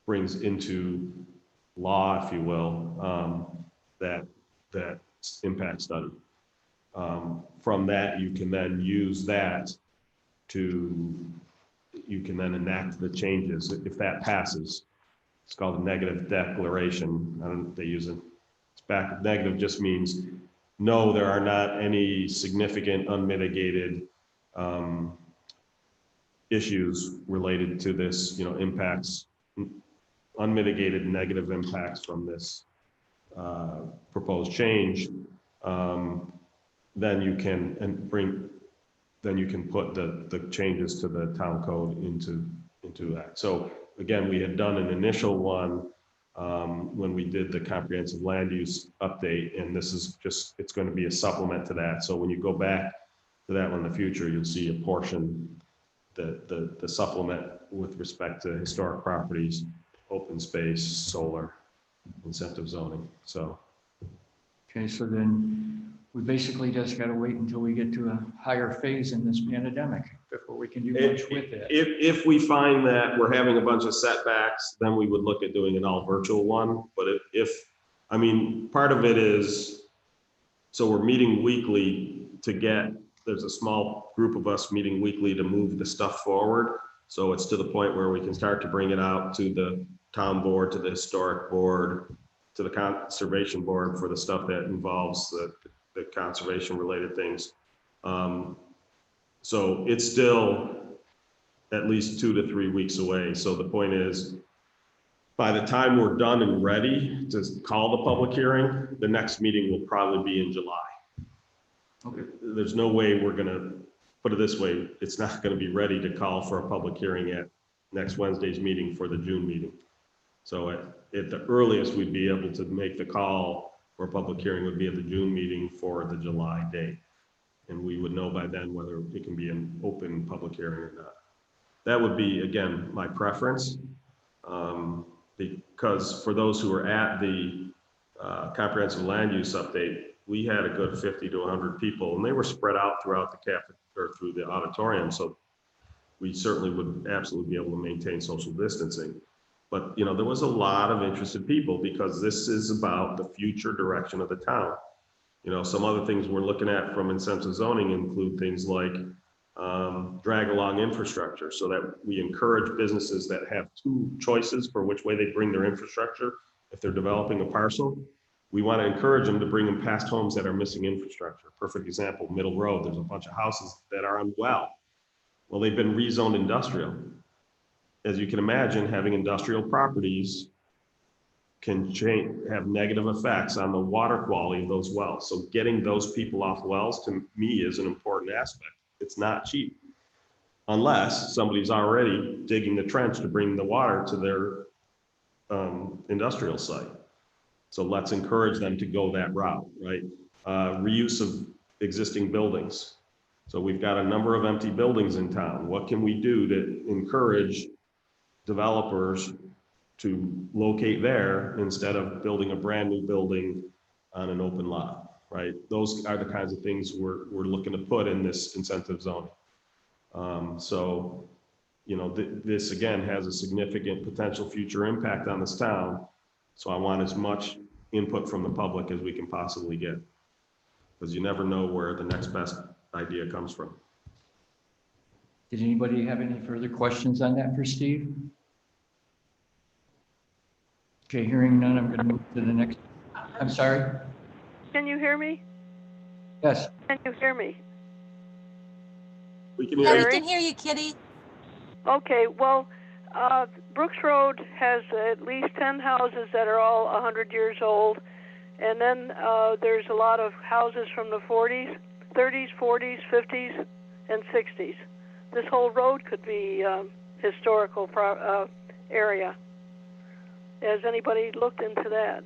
brings into law, if you will, that impact study. From that, you can then use that you can then enact the changes if that passes. It's called a negative declaration. They use it. It's back. Negative just means no, there are not any significant unmitigated issues related to this, impacts, unmitigated negative impacts from this proposed change. Then you can put the changes to the town code into that. So again, we had done an initial one when we did the comprehensive land use update, and this is just, it's going to be a supplement to that. So when you go back to that one in the future, you'll see a portion, the supplement with respect to historic properties, open space, solar, incentive zoning. So. Okay, so then we basically just got to wait until we get to a higher phase in this pandemic before we can do much with it. If we find that we're having a bunch of setbacks, then we would look at doing an all virtual one. But I mean, part of it is, so we're meeting weekly there's a small group of us meeting weekly to move the stuff forward. So it's to the point where we can start to bring it out to the town board, to the historic board, to the conservation board for the stuff that involves the conservation related things. So it's still at least 2 to 3 weeks away. So the point is, by the time we're done and ready to call the public hearing, the next meeting will probably be in July. Okay. There's no way we're gonna, put it this way, it's not gonna be ready to call for a public hearing at next Wednesday's meeting for the June meeting. So at the earliest, we'd be able to make the call for a public hearing would be at the June meeting for the July date. And we would know by then whether it can be an open public hearing or not. That would be, again, my preference. Because for those who are at the comprehensive land use update, we had a good 50 to 100 people, and they were spread out throughout through the auditorium. So we certainly would absolutely be able to maintain social distancing. But, there was a lot of interested people because this is about the future direction of the town. Some other things we're looking at from incentive zoning include things like drag along infrastructure, so that we encourage businesses that have two choices for which way they bring their infrastructure. If they're developing a parcel, we want to encourage them to bring them past homes that are missing infrastructure. Perfect example, Middle Road, there's a bunch of houses that are on well. Well, they've been rezoned industrial. As you can imagine, having industrial properties can have negative effects on the water quality of those wells. So getting those people off wells, to me, is an important aspect. It's not cheap unless somebody's already digging the trench to bring the water to their industrial site. So let's encourage them to go that route, right? Reuse of existing buildings. So we've got a number of empty buildings in town. What can we do to encourage developers to locate there instead of building a brand new building on an open lot, right? Those are the kinds of things we're looking to put in this incentive zoning. So, you know, this again has a significant potential future impact on this town. So I want as much input from the public as we can possibly get, because you never know where the next best idea comes from. Did anybody have any further questions on that for Steve? Okay, hearing none, I'm going to move to the next. I'm sorry? Can you hear me? Yes. Can you hear me? We can Yeah, hear we you. can hear you, Kitty. Okay, well, Brooks Road has at least 10 houses that are all 100 years old. And then there's a lot of houses from the 40s, 30s, 40s, 50s, and 60s. This whole road could be historical area. Has anybody looked into that?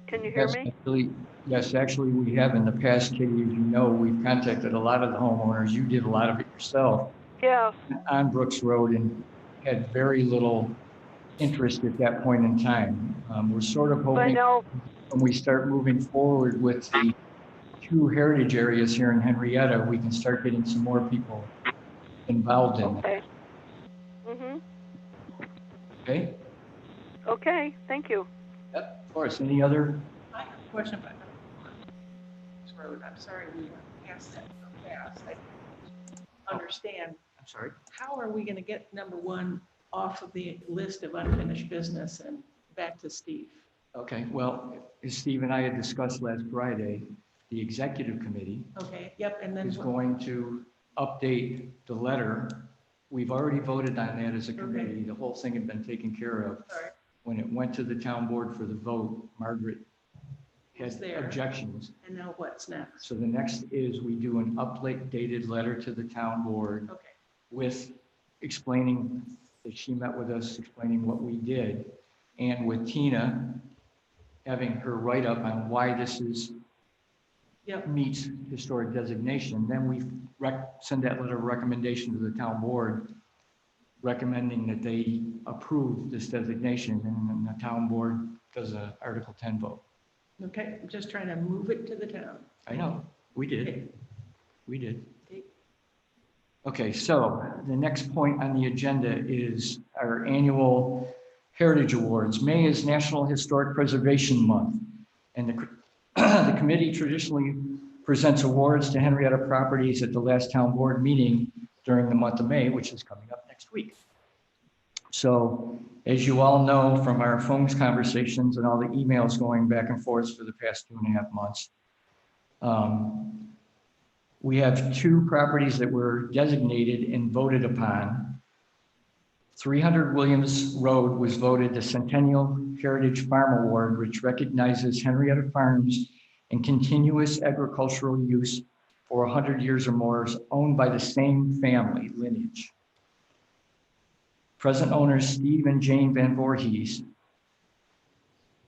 Can you hear me? Yes, actually, we have in the past, Katie, as you know, we've contacted a lot of the homeowners. You did a lot of it yourself Yeah. on Brooks Road and had very little interest at that point in time. We're sort of I hoping know. when we start moving forward with the 2 heritage areas here in Henrietta, we can start getting some more people involved in that. Okay. Mhm. Okay? Okay. Thank you. Yep, of course. Any other? I have a question about this road. I'm sorry we went past that so fast. I don't understand. I'm sorry. How are we going to get number 1 off of the list of unfinished business and back to Steve? Okay, well, as Steve and I had discussed last Friday, the executive committee Okay, yep, and then is what? going to update the letter. We've already voted on that as a committee. The whole thing had been taken care of. All right. When it went to the town board for the vote, Margaret Was had there. objections. And now what's next? So the next is we do an updated letter to the town board Okay, with explaining that she met with us, explaining what we did, and with Tina having her write-up on why this is yep, meets historic designation. Then we send that letter of recommendation to the town board, recommending that they approve this designation, and then the town board does a Article 10 vote. okay, I'm just trying to move it to the town. I know, we did, Okay. we did. Okay. Okay, so the next point on the agenda is our annual Heritage Awards. May is National Historic Preservation Month, and the committee traditionally presents awards to Henrietta properties at the last town board meeting during the month of May, which is coming up next week. So as you all know from our phones conversations and all the emails going back and forth for the past 2.5 months, we have 2 properties that were designated and voted upon. 300 Williams Road was voted the Centennial Heritage Farm Award, which recognizes Henrietta farms and continuous agricultural use for 100 years or more, owned by the same family lineage. Present owners Steve and Jane Van Voorhees.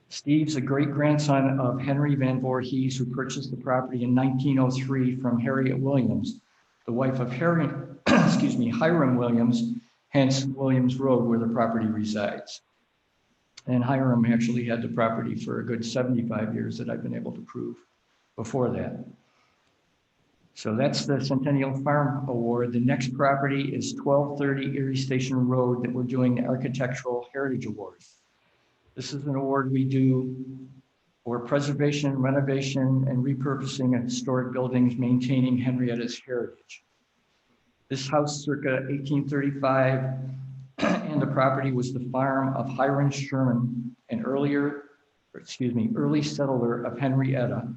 Steve's a great-grandson of Henry Van Voorhees, who purchased the property in 1903 from Harriet Williams, the wife of Hiram Williams, hence Williams Road, where the property resides. And Hiram actually had the property for a good 75 years that I've been able to prove before that. So that's the Centennial Farm Award. The next property is 1230 Erie Station Road that we're doing the Architectural Heritage Award. This is an award we do for preservation, renovation, and repurposing of historic buildings, maintaining Henrietta's heritage. This house circa 1835, and the property was the farm of Hiram Sherman, an early settler of Henrietta.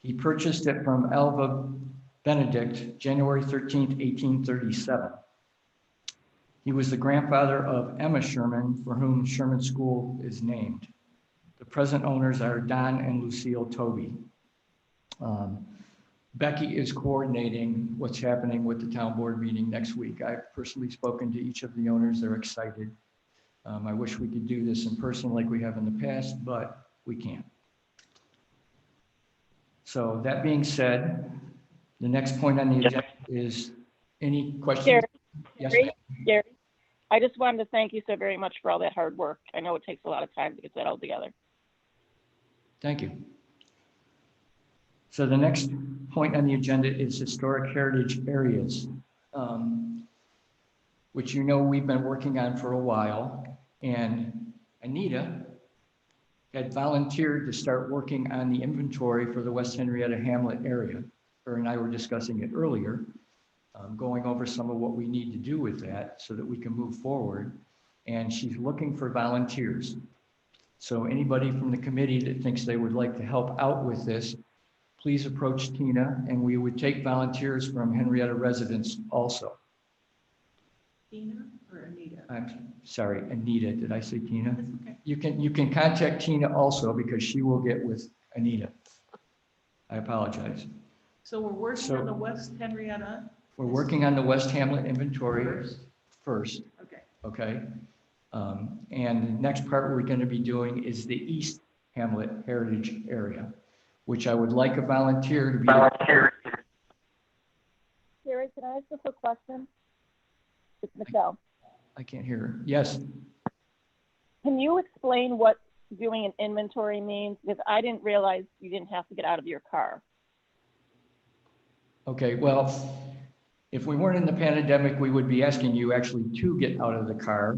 He purchased it from Alva Benedict, January 13th, 1837. He was the grandfather of Emma Sherman, for whom Sherman School is named. The present owners are Don and Lucille Toby. Becky is coordinating what's happening with the town board meeting next week. I've personally spoken to each of the owners. They're excited. I wish we could do this in person like we have in the past, but we can't. So that being said, the next point on the agenda is any questions? Yes, ma'am. Gary, I just wanted to thank you so very much for all that hard work. I know it takes a lot of time to get that all together. Thank you. So the next point on the agenda is historic heritage areas, which you know we've been working on for a while. And Anita had volunteered to start working on the inventory for the West Henrietta Hamlet area. Her and I were discussing it earlier, going over some of what we need to do with that so that we can move forward. And she's looking for volunteers. So anybody from the committee that thinks they would like to help out with this, please approach Tina, and we would take volunteers from Henrietta residents also. Tina or Anita? I'm sorry, Anita, did I say Tina? That's okay. You can contact Tina also because she will get with Anita. I apologize. So we're working on the West Henrietta We're working on the West Hamlet inventory first, Okay. okay? And the next part we're going to be doing is the East Hamlet Heritage Area, which I would like a volunteer to be. Gary, can I ask a quick question? It's Michelle. I can't hear her. Yes. Can you explain what doing an inventory means? Because I didn't realize you didn't have to get out of your car. Okay, well, if we weren't in the pandemic, we would be asking you actually to get out of the car.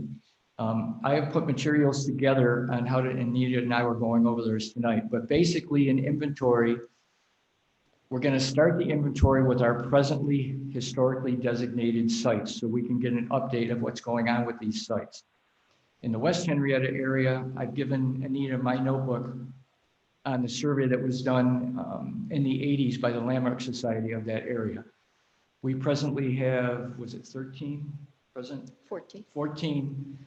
I have put materials together on how to, and Anita and I were going over those tonight, but basically an inventory, we're going to start the inventory with our presently historically designated sites so we can get an update of what's going on with these sites. In the West Henrietta area, I've given Anita my notebook on the survey that was done in the 80s by the Landmark Society of that area. We presently have, was it 13 present? 14. 14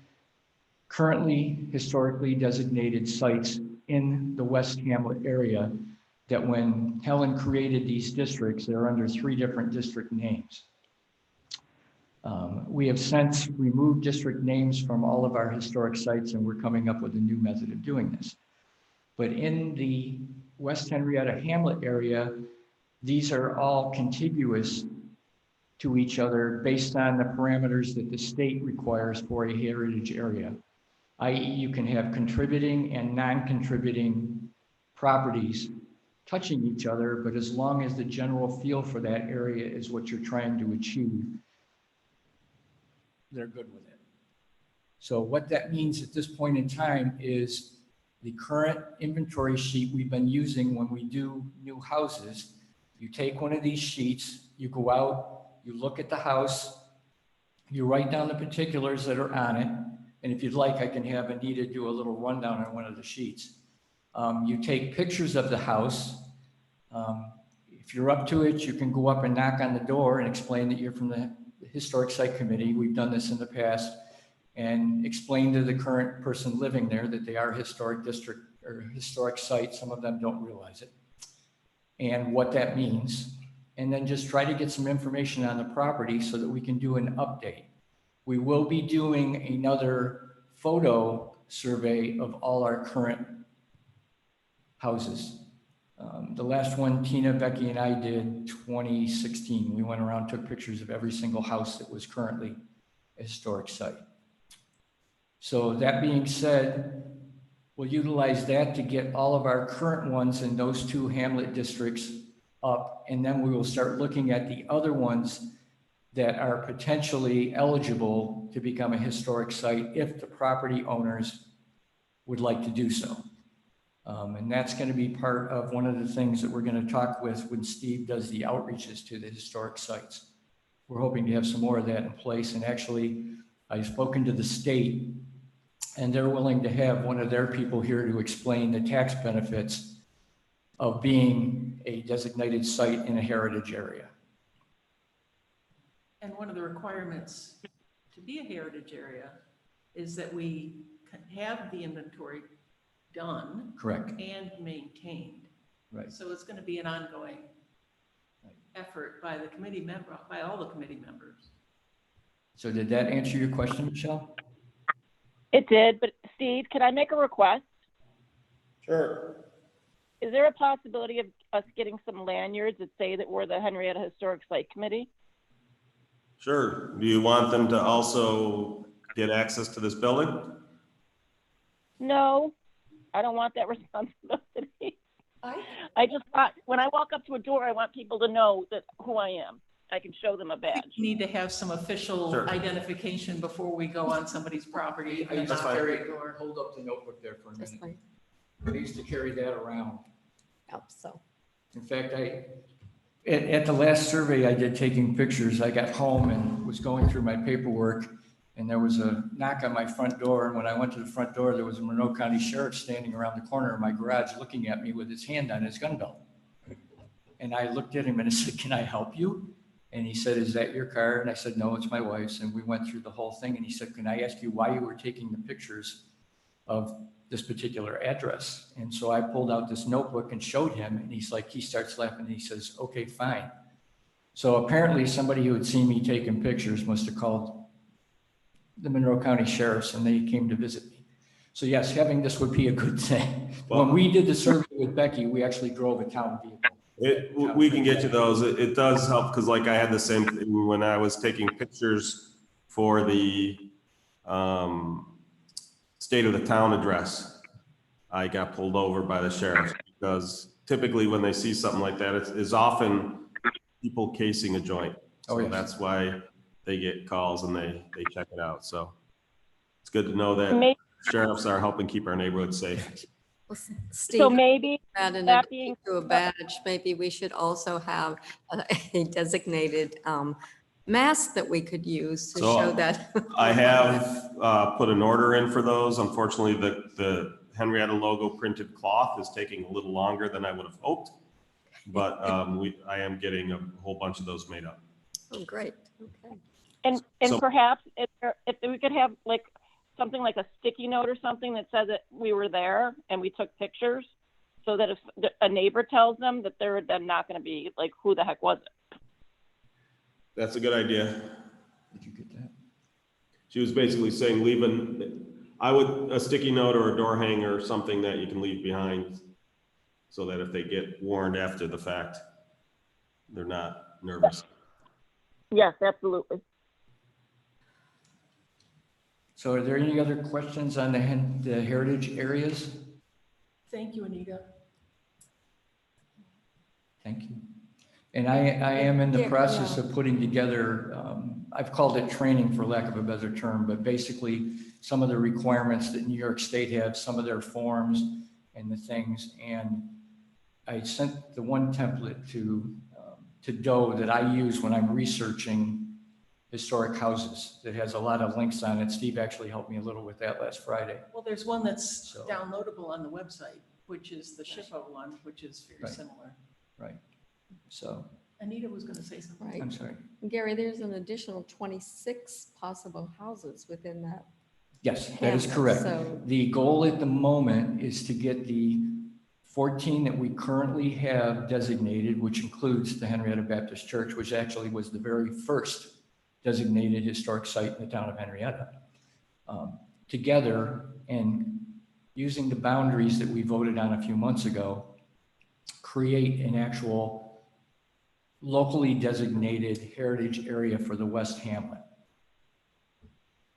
currently historically designated sites in the West Hamlet area that when Helen created these districts, they're under 3 different district names. We have since removed district names from all of our historic sites, and we're coming up with a new method of doing this. But in the West Henrietta Hamlet area, these are all contiguous to each other based on the parameters that the state requires for a heritage area, i.e. you can have contributing and non-contributing properties touching each other, but as long as the general feel for that area is what you're trying to achieve, they're good with it. So what that means at this point in time is the current inventory sheet we've been using when we do new houses. You take one of these sheets, you go out, you look at the house, you write down the particulars that are on it, and if you'd like, I can have Anita do a little rundown on one of the sheets. You take pictures of the house. If you're up to it, you can go up and knock on the door and explain that you're from the Historic Site Committee. We've done this in the past, and explain to the current person living there that they are historic district or historic site. Some of them don't realize it, and what that means. And then just try to get some information on the property so that we can do an update. We will be doing another photo survey of all our current houses. The last one, Tina, Becky, and I did 2016. We went around, took pictures of every single house that was currently a historic site. So that being said, we'll utilize that to get all of our current ones in those 2 Hamlet districts up, and then we will start looking at the other ones that are potentially eligible to become a historic site if the property owners would like to do so. And that's going to be part of one of the things that we're going to talk with when Steve does the outreaches to the historic sites. We're hoping to have some more of that in place. And actually, I've spoken to the state, and they're willing to have one of their people here to explain the tax benefits of being a designated site in a heritage area. And one of the requirements to be a heritage area is that we can have the inventory done. Correct. And maintained. Right. So it's going to be an ongoing effort by the committee member, by all the committee members. So did that answer your question, Michelle? It did, but Steve, can I make a request? Sure. Is there a possibility of us getting some lanyards that say that we're the Henrietta Historic Site Committee? Sure. Do you want them to also get access to this building? No, I don't want that responsibility. I just want, when I walk up to a door, I want people to know that who I am. I can show them a badge. We need to have some official Sure. identification before we go on somebody's property. I used to Knock on carry, their door. hold up the notebook there for a That's minute. fine. I used to carry that around. Yep, so. In fact, at the last survey I did taking pictures, I got home and was going through my paperwork, and there was a knock on my front door. And when I went to the front door, there was a Monroe County Sheriff standing around the corner of my garage looking at me with his hand on his gun belt. And I looked at him and I said, "Can I help you?" And he said, "Is that your car?" And I said, "No, it's my wife's." And we went through the whole thing. And he said, "Can I ask you why you were taking the pictures of this particular address?" And so I pulled out this notebook and showed him, and he's like, he starts laughing and he says, "Okay, fine." So apparently somebody who had seen me taking pictures must have called the Monroe County Sheriffs, and they came to visit me. So yes, having this would be a good thing. When we did the survey with Becky, we actually drove a town vehicle. We can get you those. It does help because like I had the same thing when I was taking pictures for the state of the town address. I got pulled over by the sheriff because typically when they see something like that, it's often people casing a joint. Oh, So yes. that's why they get calls and they check it out. So it's good to know that Maybe, sheriffs are helping keep our neighborhood safe. Well, so Steve, maybe add in that addition being, to a badge, maybe we should also have a designated mask that we could use to So, show that. I have put an order in for those. Unfortunately, the Henrietta logo printed cloth is taking a little longer than I would have hoped. But I am getting a whole bunch of those made up. Oh, great, okay. and So- perhaps if we could have like something like a sticky note or something that says that we were there and we took pictures, so that if a neighbor tells them that they're then not going to be like, who the heck was it? That's a good idea. Did you get that? She was basically saying a sticky note or a door hanger or something that you can leave behind so that if they get warned after the fact, they're not nervous. Yes, absolutely. So are there any other questions on the heritage areas? Thank you, Anita. Thank you. And I am in the Yeah, process yeah. of putting together, I've called it training for lack of a better term, but basically some of the requirements that New York State has, some of their forms and the things. And I sent the one template to Doe that I use when I'm researching historic houses that has a lot of links on it. Steve actually helped me a little with that last Friday. Well, there's one that's So- downloadable on the website, which is the SHPO one, which is very Right. similar. Right. So, Anita was going to say something. Right. I'm sorry. Gary, there's an additional 26 possible houses within that. Yes, that is hamlet, correct. So, The goal at the moment is to get the 14 that we currently have designated, which includes the Henrietta Baptist Church, which actually was the very first designated historic site in the town of Henrietta, together, and using the boundaries that we voted on a few months ago, create an actual locally designated heritage area for the West Hamlet.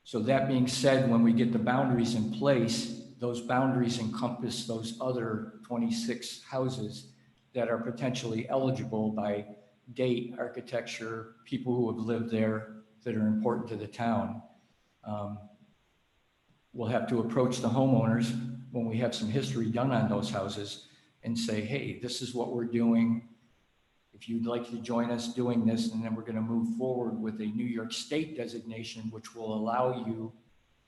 So that being said, when we get the boundaries in place, those boundaries encompass those other 26 houses that are potentially eligible by date, architecture, people who have lived there that are important to the town. We'll have to approach the homeowners when we have some history done on those houses and say, hey, this is what we're doing. If you'd like to join us doing this, and then we're going to move forward with a New York State designation, which will allow you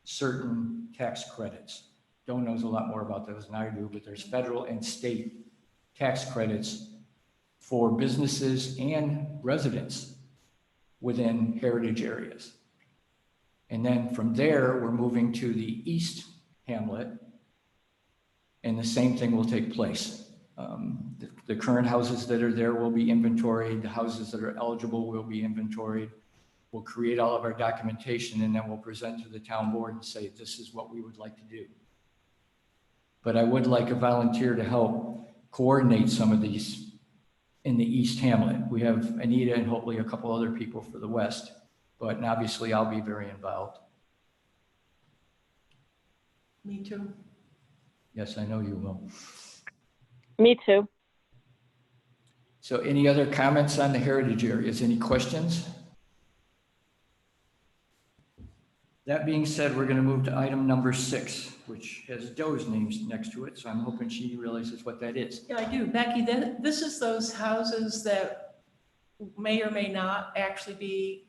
certain tax credits. Doe knows a lot more about those than I do, but there's federal and state tax credits for businesses and residents within heritage areas. And then from there, we're moving to the East Hamlet, and the same thing will take place. The current houses that are there will be inventoried. The houses that are eligible will be inventoried. We'll create all of our documentation, and then we'll present to the town board and say, this is what we would like to do. But I would like a volunteer to help coordinate some of these in the East Hamlet. We have Anita and hopefully a couple other people for the West, but obviously I'll be very involved. Me too. Yes, I know you will. Me too. So any other comments on the heritage areas? Any questions? That being said, we're going to move to item number 6, which has Doe's names next to it. So I'm hoping she realizes what that is. Yeah, I do. Becky, this is those houses that may or may not actually be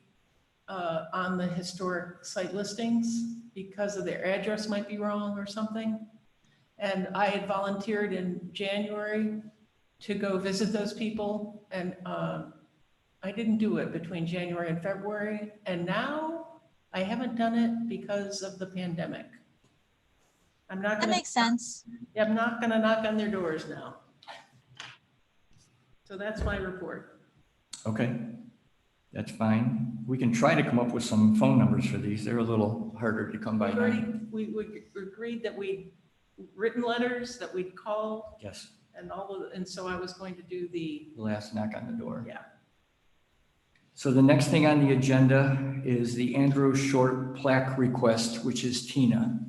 on the historic site listings because of their address might be wrong or something. And I had volunteered in January to go visit those people, and I didn't do it between January and February. And now I haven't done it because of the pandemic. I'm not That gonna. makes sense. I'm not gonna knock on their doors now. So that's my report. Okay, that's fine. We can try to come up with some phone numbers for these. They're a little harder to come by. We agreed that we'd written letters, that we'd call, Yes, and so I was going to do the, the last knock on the door. yeah. So the next thing on the agenda is the Andrew Short plaque request, which is Tina.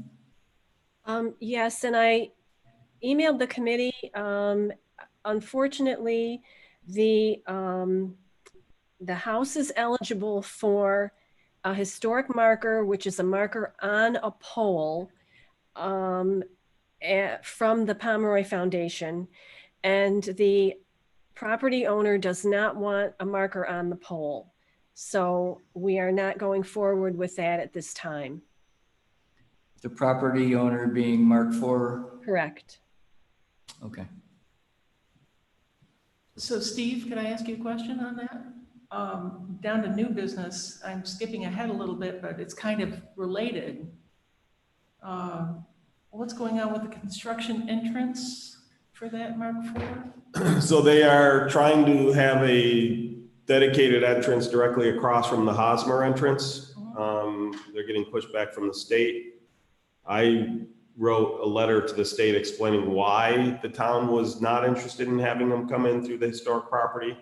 Yes, and I emailed the committee. Unfortunately, the house is eligible for a historic marker, which is a marker on a pole from the Pomeroy Foundation. And the property owner does not want a marker on the pole. So we are not going forward with that at this time. The property owner being Mark IV. Correct. Okay. So Steve, can I ask you a question on that? Down to new business, I'm skipping ahead a little bit, but it's kind of related. What's going on with the construction entrance for that Mark IV? So they are trying to have a dedicated entrance directly across from the Hosmer entrance. They're getting pushback from the state. I wrote a letter to the state explaining why the town was not interested in having them come in through the historic property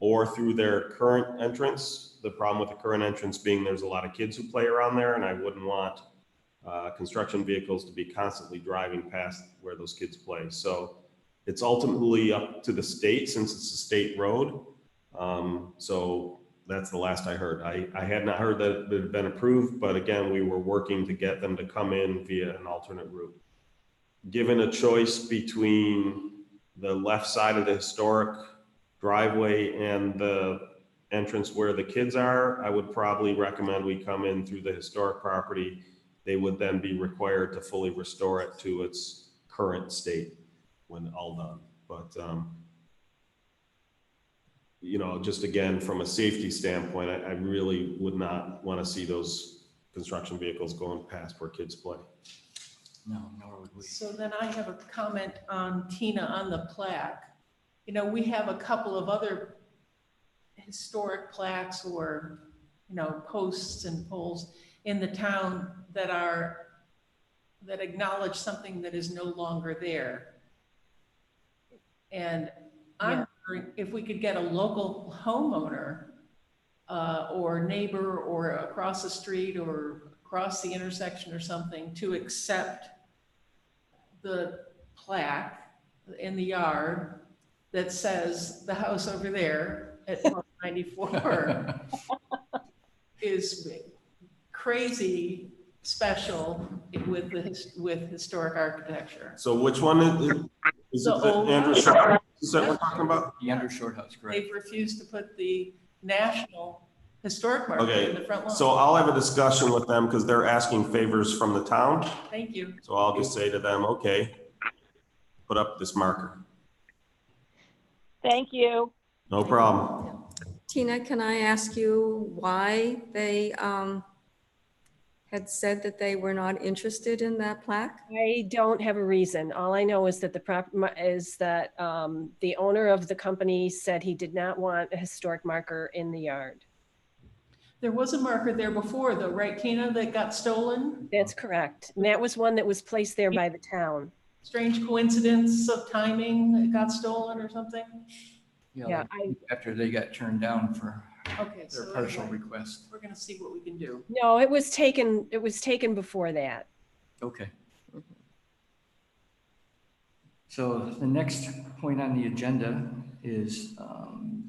or through their current entrance. The problem with the current entrance being there's a lot of kids who play around there, and I wouldn't want construction vehicles to be constantly driving past where those kids play. So it's ultimately up to the state since it's a state road. So that's the last I heard. I had not heard that it had been approved, but again, we were working to get them to come in via an alternate route. Given a choice between the left side of the historic driveway and the entrance where the kids are, I would probably recommend we come in through the historic property. They would then be required to fully restore it to its current state when all done. But, you know, just again, from a safety standpoint, I really would not want to see those construction vehicles going past where kids play. No, nor would we. So then I have a comment on Tina on the plaque. You know, we have a couple of other historic plaques or, you know, posts and poles in the town that acknowledge something that is no longer there. And I'm wondering if we could get a local homeowner or neighbor or across the street or across the intersection or something to accept the plaque in the yard that says the house over there at 194 is crazy special with historic architecture. So which one is The it that old Andrew house. Short is that we're talking about? The Andrew Short House, correct. They've refused to put the national historic marker Okay, in the front lawn. so I'll have a discussion with them because they're asking favors from the town. Thank you. So I'll just say to them, okay, put up this marker. Thank you. No problem. Tina, can I ask you why they had said that they were not interested in that plaque? I don't have a reason. All I know is that the owner of the company said he did not want a historic marker in the yard. There was a marker there before though, right, Tina, that got stolen? That's correct. And that was one that was placed there by the town. Strange coincidence of timing, it got stolen or something? Yeah, After they got turned down for Okay, their so partial anyway, request. we're gonna see what we can do. No, it was taken before that. Okay. So the next point on the agenda is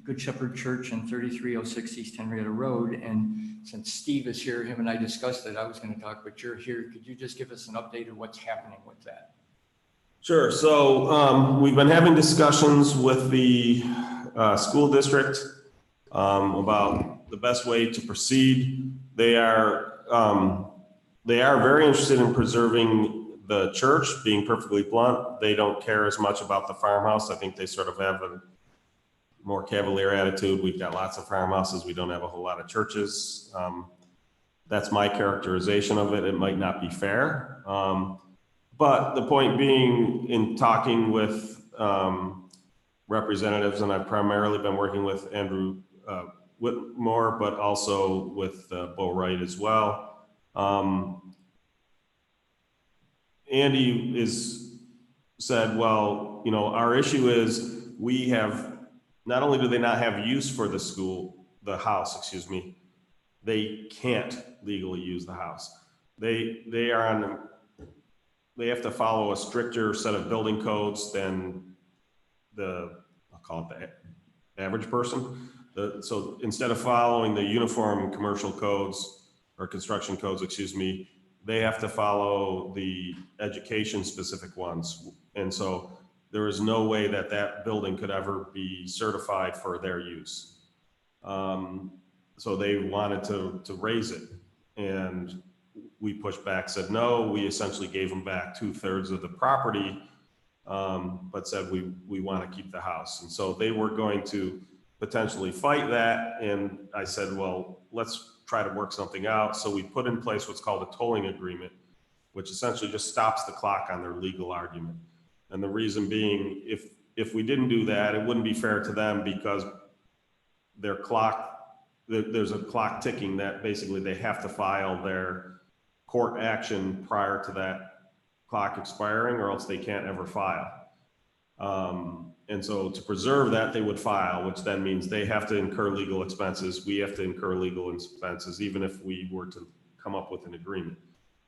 Good Shepherd Church and 3306 East Henrietta Road. And since Steve is here, him and I discussed it, I was going to talk, but you're here. Could you just give us an update of what's happening with that? Sure. So we've been having discussions with the school district about the best way to proceed. They are very interested in preserving the church, being perfectly blunt. They don't care as much about the farmhouse. I think they sort of have a more cavalier attitude. We've got lots of farmhouses. We don't have a whole lot of churches. That's my characterization of it. It might not be fair. But the point being, in talking with representatives, and I've primarily been working with Andrew Whitmore, but also with Bo Wright as well. Andy said, well, you know, our issue is we have, not only do they not have use for the house, excuse me, they can't legally use the house. They have to follow a stricter set of building codes than I'll call it the average person. So instead of following the uniform commercial codes or construction codes, excuse me, they have to follow the education specific ones. And so there is no way that that building could ever be certified for their use. So they wanted to raise it, and we pushed back, said no. We essentially gave them back 2/3 of the property, but said we want to keep the house. And so they were going to potentially fight that. And I said, well, let's try to work something out. So we put in place what's called a tolling agreement, which essentially just stops the clock on their legal argument. And the reason being, if we didn't do that, it wouldn't be fair to them, because their clock, there's a clock ticking that basically they have to file their court action prior to that clock expiring, or else they can't ever file. And so to preserve that, they would file, which then means they have to incur legal expenses. We have to incur legal expenses, even if we were to come up with an agreement.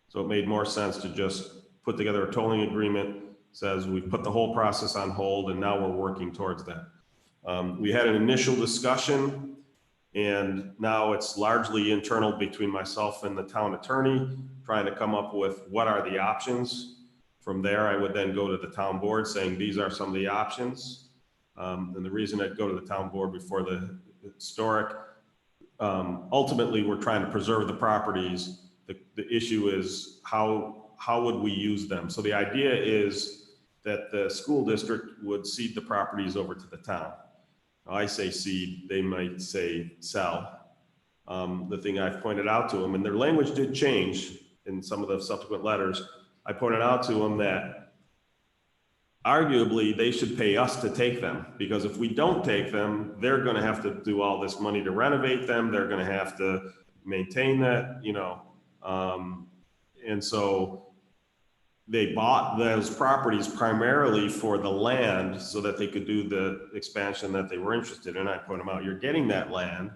So it made more sense to just put together a tolling agreement, says we've put the whole process on hold, and now we're working towards that. We had an initial discussion, and now it's largely internal between myself and the town attorney, trying to come up with what are the options. From there, I would then go to the town board saying, these are some of the options. And the reason I'd go to the town board before the historic, ultimately, we're trying to preserve the properties. The issue is how would we use them? So the idea is that the school district would cede the properties over to the town. I say cede, they might say sell. The thing I've pointed out to them, and their language did change in some of the subsequent letters, I pointed out to them that arguably they should pay us to take them, because if we don't take them, they're going to have to do all this money to renovate them. They're going to have to maintain that, you know. And so they bought those properties primarily for the land so that they could do the expansion that they were interested in. I pointed them out, you're getting that land,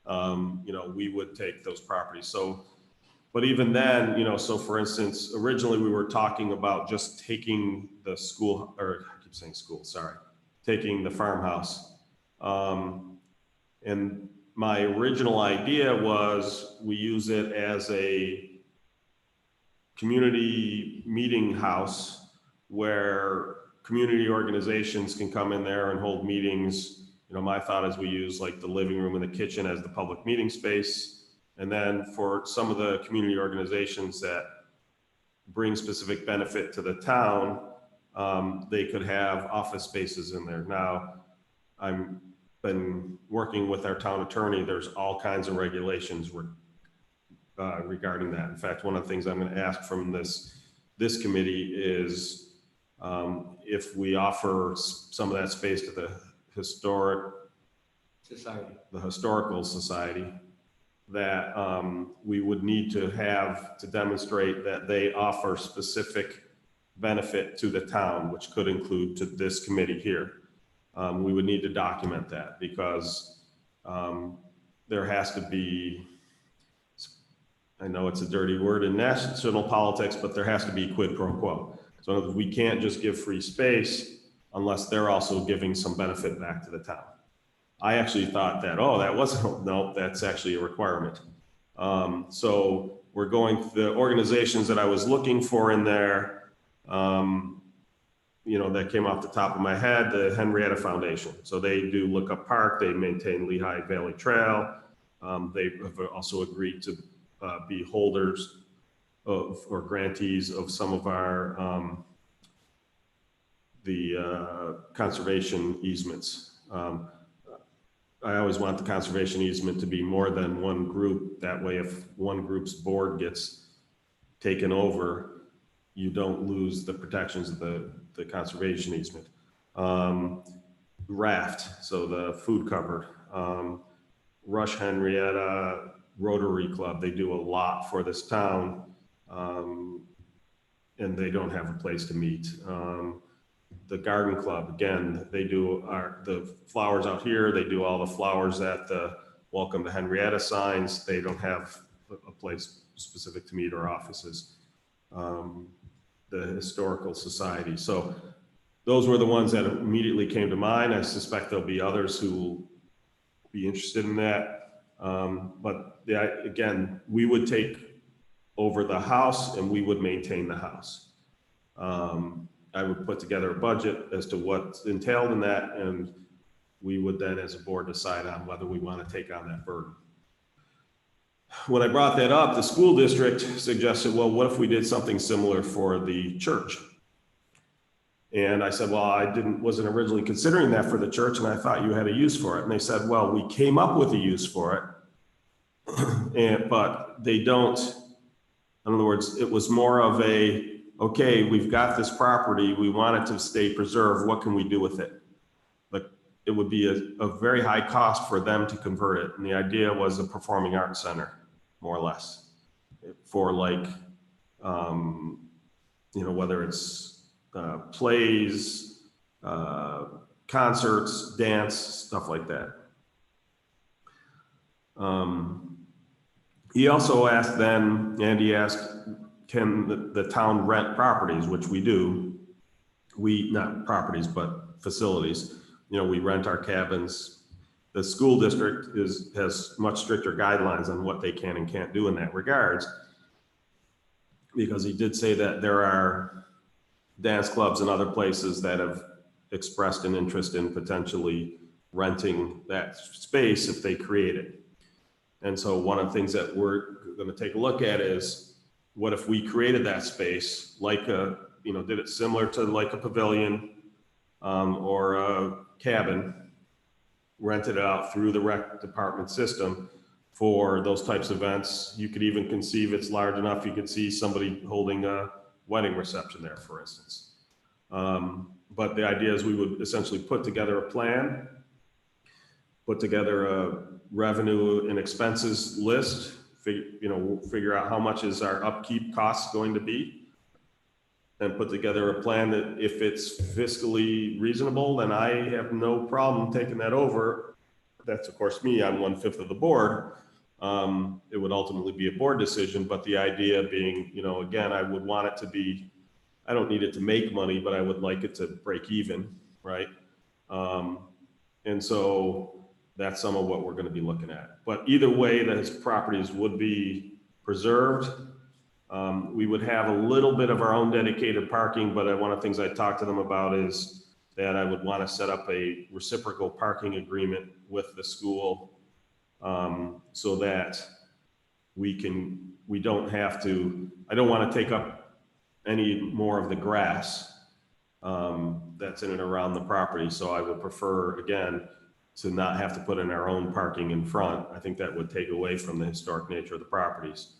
you know, we would take those properties. So, but even then, you know, so for instance, originally we were talking about just taking the school, or I keep saying school, sorry, taking the farmhouse. And my original idea was we use it as a community meeting house where community organizations can come in there and hold meetings. You know, my thought is we use like the living room and the kitchen as the public meeting space. And then for some of the community organizations that bring specific benefit to the town, they could have office spaces in there. Now, I've been working with our town attorney. There's all kinds of regulations regarding that. In fact, one of the things I'm going to ask from this committee is if we offer some of that space to the historical society, that we would need to have to demonstrate that they offer specific benefit to the town, which could include to this committee here. We would need to document that, because there has to be, I know it's a dirty word in national politics, but there has to be quid pro quo. So in other words, we can't just give free space unless they're also giving some benefit back to the town. I actually thought that, oh, that wasn't, no, that's actually a requirement. So we're going, the organizations that I was looking for in there, you know, that came off the top of my head, the Henrietta Foundation. So they do Look Up Park, they maintain Lehigh Valley Trail. They have also agreed to be holders of, or grantees of some of our, conservation easements. I always want the conservation easement to be more than one group. That way, if one group's board gets taken over, you don't lose the protections of the conservation easement. Raft, so the food cupboard. Rush Henrietta Rotary Club, they do a lot for this town, and they don't have a place to meet. The garden club, again, they do the flowers out here. They do all the flowers at the Welcome to Henrietta signs. They don't have a place specific to meet or offices. The Historical Society. So those were the ones that immediately came to mind. I suspect there'll be others who will be interested in that. But again, we would take over the house and we would maintain the house. I would put together a budget as to what's entailed in that, and we would then as a board decide on whether we want to take on that burden. When I brought that up, the school district suggested, well, what if we did something similar for the church? And I said, well, I wasn't originally considering that for the church, and I thought you had a use for it. And they said, well, we came up with a use for it, but they don't. In other words, it was more of a, okay, we've got this property, we want it to stay preserved, what can we do with it? But it would be a very high cost for them to convert it. And the idea was a performing arts center, more or less, for like, you know, whether it's plays, concerts, dance, stuff like that. He also asked then, Andy asked, can the town rent properties, which we do. We, not properties, but facilities. You know, we rent our cabins. The school district has much stricter guidelines on what they can and can't do in that regards. Because he did say that there are dance clubs and other places that have expressed an interest in potentially renting that space if they create it. And so one of the things that we're going to take a look at is, what if we created that space like you know, did it similar to like a pavilion or a cabin, rented it out through the rec department system for those types of events. You could even conceive it's large enough, you could see somebody holding a wedding reception there, for instance. But the idea is we would essentially put together a plan, put together a revenue and expenses list, figure out how much is our upkeep costs going to be, and put together a plan that if it's fiscally reasonable, then I have no problem taking that over. That's of course me, I'm 1/5 of the board. It would ultimately be a board decision, but the idea being, you know, again, I would want it to be, I don't need it to make money, but I would like it to break even, right? And so that's some of what we're going to be looking at. But either way, those properties would be preserved. We would have a little bit of our own dedicated parking, but one of the things I talked to them about is that I would want to set up a reciprocal parking agreement with the school, so that we don't have to, I don't want to take up any more of the grass that's in and around the property. So I would prefer, again, to not have to put in our own parking in front. I think that would take away from the historic nature of the properties.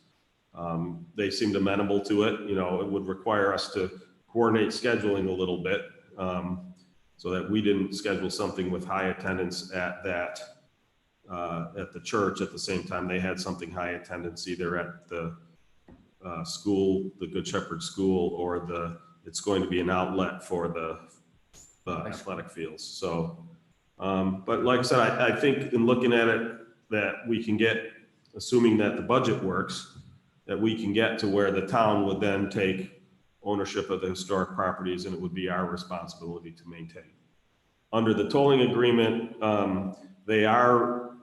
They seemed amenable to it. You know, it would require us to coordinate scheduling a little bit, so that we didn't schedule something with high attendance at the church at the same time they had something high attendance either at the school, the Good Shepherd School, or it's going to be an outlet for the athletic fields. So, but like I said, I think in looking at it that we can get, assuming that the budget works, that we can get to where the town would then take ownership of the historic properties, and it would be our responsibility to maintain. Under the tolling agreement, they are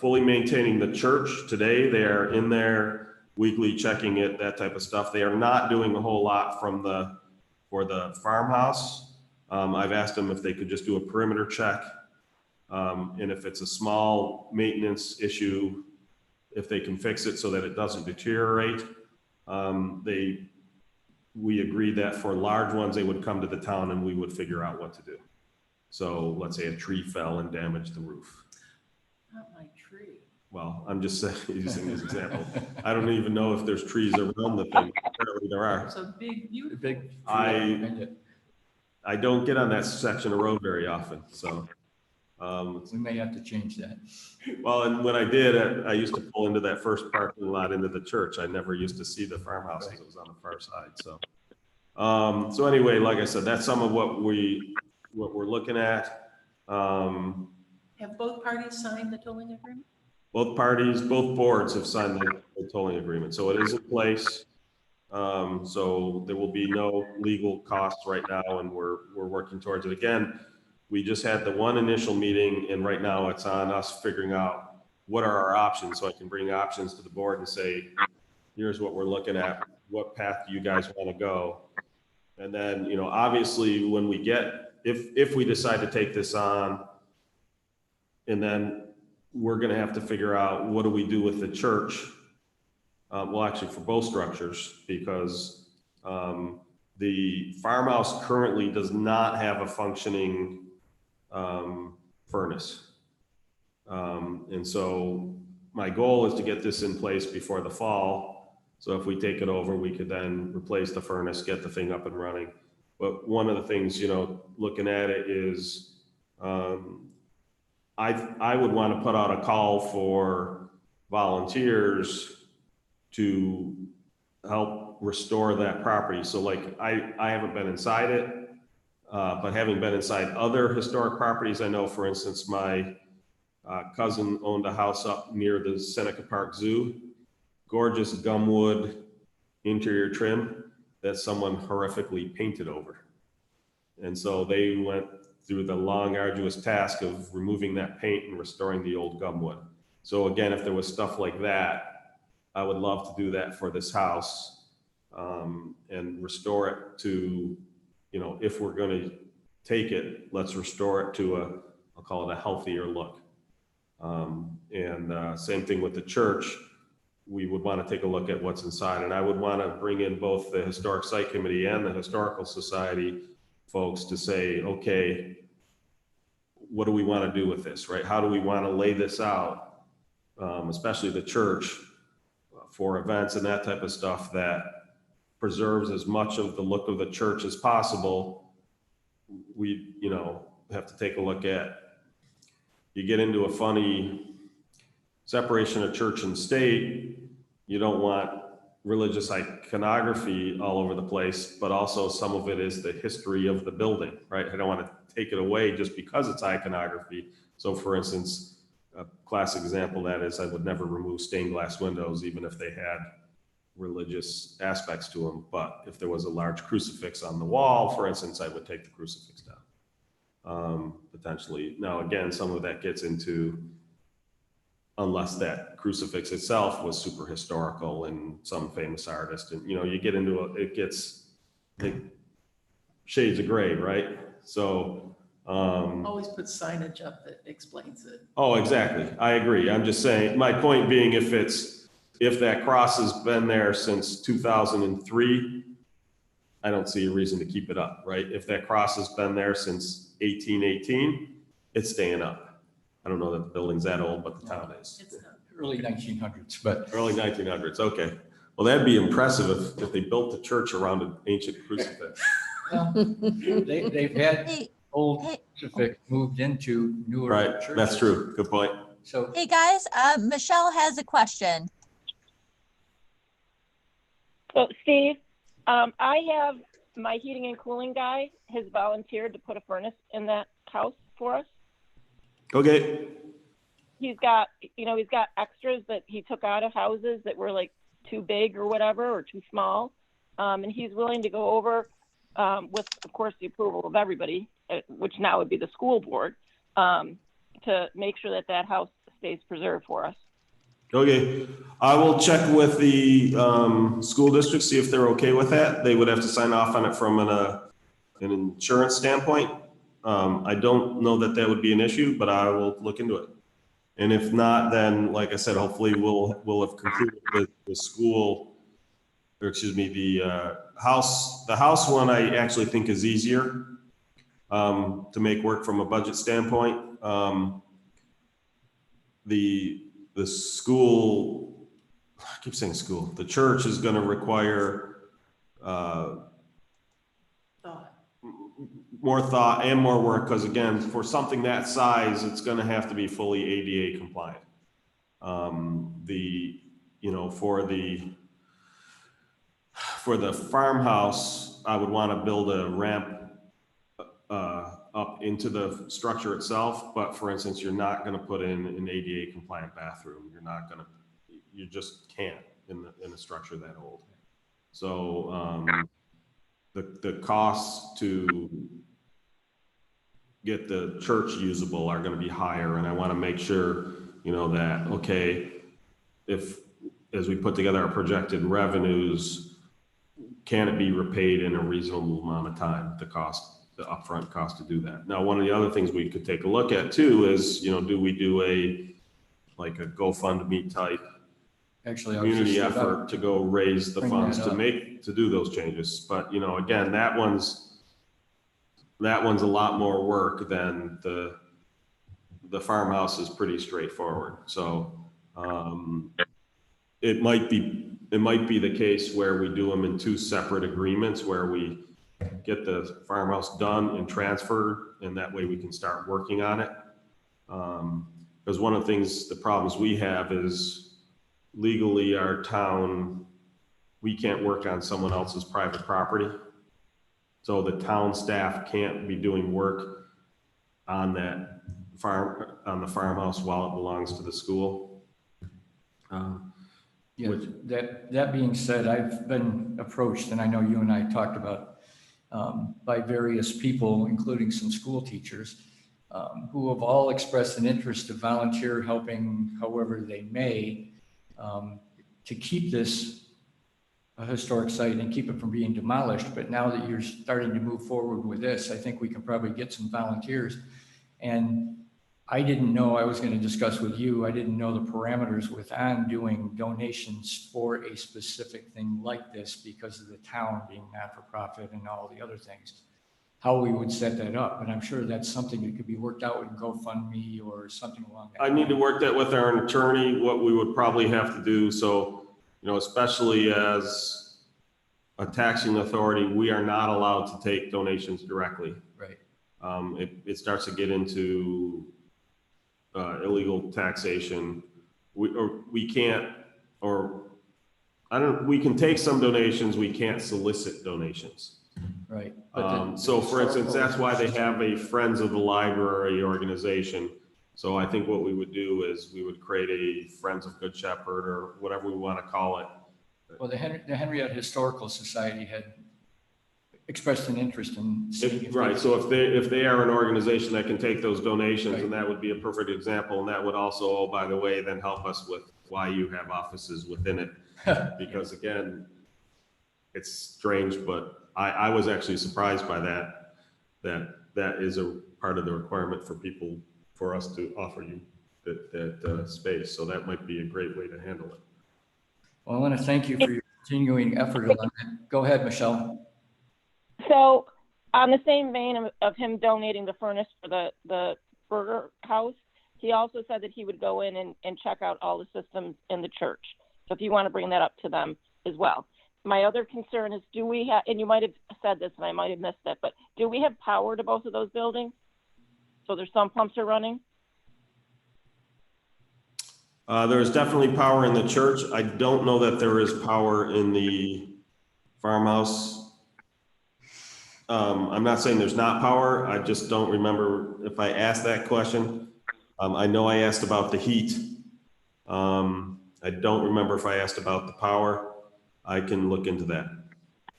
fully maintaining the church today. They are in there weekly checking it, that type of stuff. They are not doing a whole lot for the farmhouse. I've asked them if they could just do a perimeter check. And if it's a small maintenance issue, if they can fix it so that it doesn't deteriorate. We agreed that for large ones, they would come to the town and we would figure out what to do. So let's say a tree fell and damaged the roof. Not my tree. Well, I'm just using this example. I don't even know if there's trees around the thing. Apparently there are. It's a big, beautiful. Big. I don't get on that section of road very often, so. We may have to change that. Well, and when I did, I used to pull into that first parking lot into the church. I never used to see the farmhouse because it was on the far side, so. So anyway, like I said, that's some of what we're looking at. Have both parties signed the tolling agreement? Both boards have signed the tolling agreement, so it is in place. So there will be no legal costs right now, and we're working towards it. Again, we just had the one initial meeting, and right now it's on us figuring out what are our options, so I can bring options to the board and say, here's what we're looking at. What path do you guys want to go? And then, you know, obviously when we get, if we decide to take this on, and then we're going to have to figure out what do we do with the church. Well, actually for both structures, because the farmhouse currently does not have a functioning furnace. And so my goal is to get this in place before the fall. So if we take it over, we could then replace the furnace, get the thing up and running. But one of the things, you know, looking at it is, I would want to put out a call for volunteers to help restore that property. So like, I haven't been inside it, but having been inside other historic properties, I know, for instance, my cousin owned a house up near the Seneca Park Zoo, gorgeous gumwood interior trim that someone horrifically painted over. And so they went through the long, arduous task of removing that paint and restoring the old gumwood. So again, if there was stuff like that, I would love to do that for this house, and restore it to, you know, if we're going to take it, let's restore it to I'll call it a healthier look. Same thing with the church. We would want to take a look at what's inside, and I would want to bring in both the Historic Site Committee and the Historical Society folks to say, okay, what do we want to do with this, right? How do we want to lay this out, especially the church, for events and that type of stuff that preserves as much of the look of the church as possible. We, you know, have to take a look at, you get into a funny separation of church and state. You don't want religious iconography all over the place, but also some of it is the history of the building, right? I don't want to take it away just because it's iconography. So for instance, a classic example of that is I would never remove stained glass windows, even if they had religious aspects to them. But if there was a large crucifix on the wall, for instance, I would take the crucifix down, potentially. Now, again, some of that gets into, unless that crucifix itself was super historical and some famous artist, and, you know, you get into it gets shades of gray, right? So, Always put signage up that explains it. oh, exactly. I agree. I'm just saying, my point being, if that cross has been there since 2003, I don't see a reason to keep it up, right? If that cross has been there since 1818, it's staying up. I don't know that the building's that old, but the town is. It's not. Early 1900s, but Early 1900s, okay. Well, that'd be impressive if they built the church around an ancient crucifix. well, they've had Hey, old hey. crucifix moved into newer Right, churches. that's true. Good point. So Hey, guys, Michelle has a question. So Steve, I have my heating and cooling guy has volunteered to put a furnace in that house for us. Okay. He's got extras that he took out of houses that were like too big or whatever, or too small. and he's willing to go over, with, of course, the approval of everybody, which now would be the school board, to make sure that that house stays preserved for us. Okay, I will check with the school district, see if they're okay with that. They would have to sign off on it from an insurance standpoint. I don't know that that would be an issue, but I will look into it. And if not, then like I said, hopefully we'll have concluded with the school, or excuse me, the house. The house one I actually think is easier to make work from a budget standpoint. The school, I keep saying school, the church is going to require more thought and more work, because again, for something that size, it's going to have to be fully ADA compliant. For the farmhouse, I would want to build a ramp up into the structure itself, but for instance, you're not going to put in an ADA compliant bathroom. You just can't in a structure that old. So the costs to get the church usable are going to be higher, and I want to make sure, that, okay, as we put together our projected revenues, can it be repaid in a reasonable amount of time, the upfront cost to do that. Now, one of the other things we could take a look at too is, do we do a GoFundMe type community effort to go raise the funds to do those changes? But, again, that one's a lot more work than the farmhouse is pretty straightforward. So it might be the case where we do them in two separate agreements, where we get the farmhouse done and transferred, and that way we can start working on it. Because one of the problems we have is legally our town, we can't work on someone else's private property. So the town staff can't be doing work on the farmhouse while it belongs to the school. That being said, I've been approached, and I know you and I talked about, by various people, including some school teachers, who have all expressed an interest to volunteer helping however they may, to keep this a historic site and keep it from being demolished. But now that you're starting to move forward with this, I think we can probably get some volunteers. And I didn't know, I was going to discuss with you, I didn't know the parameters on doing donations for a specific thing like this, because of the town being not-for-profit and all the other things, how we would set that up. And I'm sure that's something that could be worked out with GoFundMe or something along that. I need to work that with our attorney, what we would probably have to do. So, especially as a taxing authority, we are not allowed to take donations directly. Right. It starts to get into illegal taxation. We can take some donations, we can't solicit donations. Right. So for instance, that's why they have a Friends of the Library organization. So I think what we would do is we would create a Friends of Good Shepherd, or whatever we want to call it. Well, the Henrietta Historical Society had expressed an interest in seeing right. So if they are an organization that can take those donations, right, and that would be a perfect example. And that would also, oh, by the way, then help us with why you have offices within it. Because again, it's strange, but I was actually surprised by that is a part of the requirement for us to offer you that space. So that might be a great way to handle it. Well, I want to thank you for your continuing effort on it. Go ahead, Michelle. So on the same vein of him donating the furnace for the burger house, he also said that he would go in and check out all the systems in the church. So if you want to bring that up to them as well. My other concern is, do we have, and you might have said this and I might have missed it, but do we have power to both of those buildings? So there's some pumps are running? There's definitely power in the church. I don't know that there is power in the farmhouse. I'm not saying there's not power. I just don't remember if I asked that question. I know I asked about the heat. I don't remember if I asked about the power. I can look into that.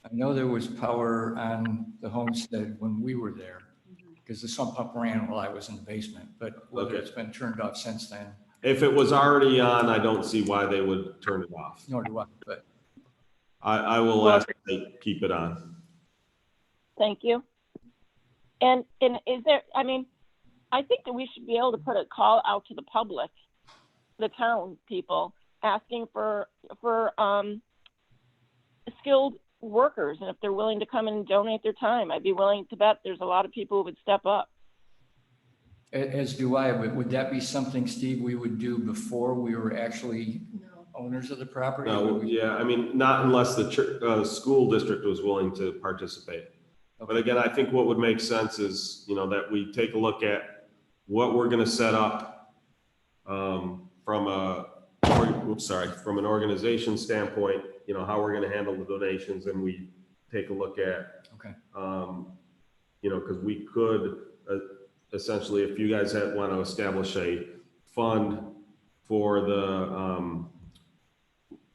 I know there was power on the homestead when we were there, because the sump pump ran while I was in the basement, but whether Okay. it's been turned off since then, If it was already on, I don't see why they would turn it off. nor do I, but I will Well, ask that they keep it on. Thank you. And is there, I mean, I think that we should be able to put a call out to the public, the town people, asking for skilled workers. And if they're willing to come and donate their time, I'd be willing to bet there's a lot of people who would step up. as do I. Would that be something, Steve, we would do before we were actually No. owners of the property? No, Would we- yeah, I mean, not unless the school district was willing to participate. But again, I think what would make sense is, that we take a look at what we're gonna set up from an organization standpoint, how we're gonna handle the donations, and we take a look at, Okay. because we could essentially, if you guys want to establish a fund for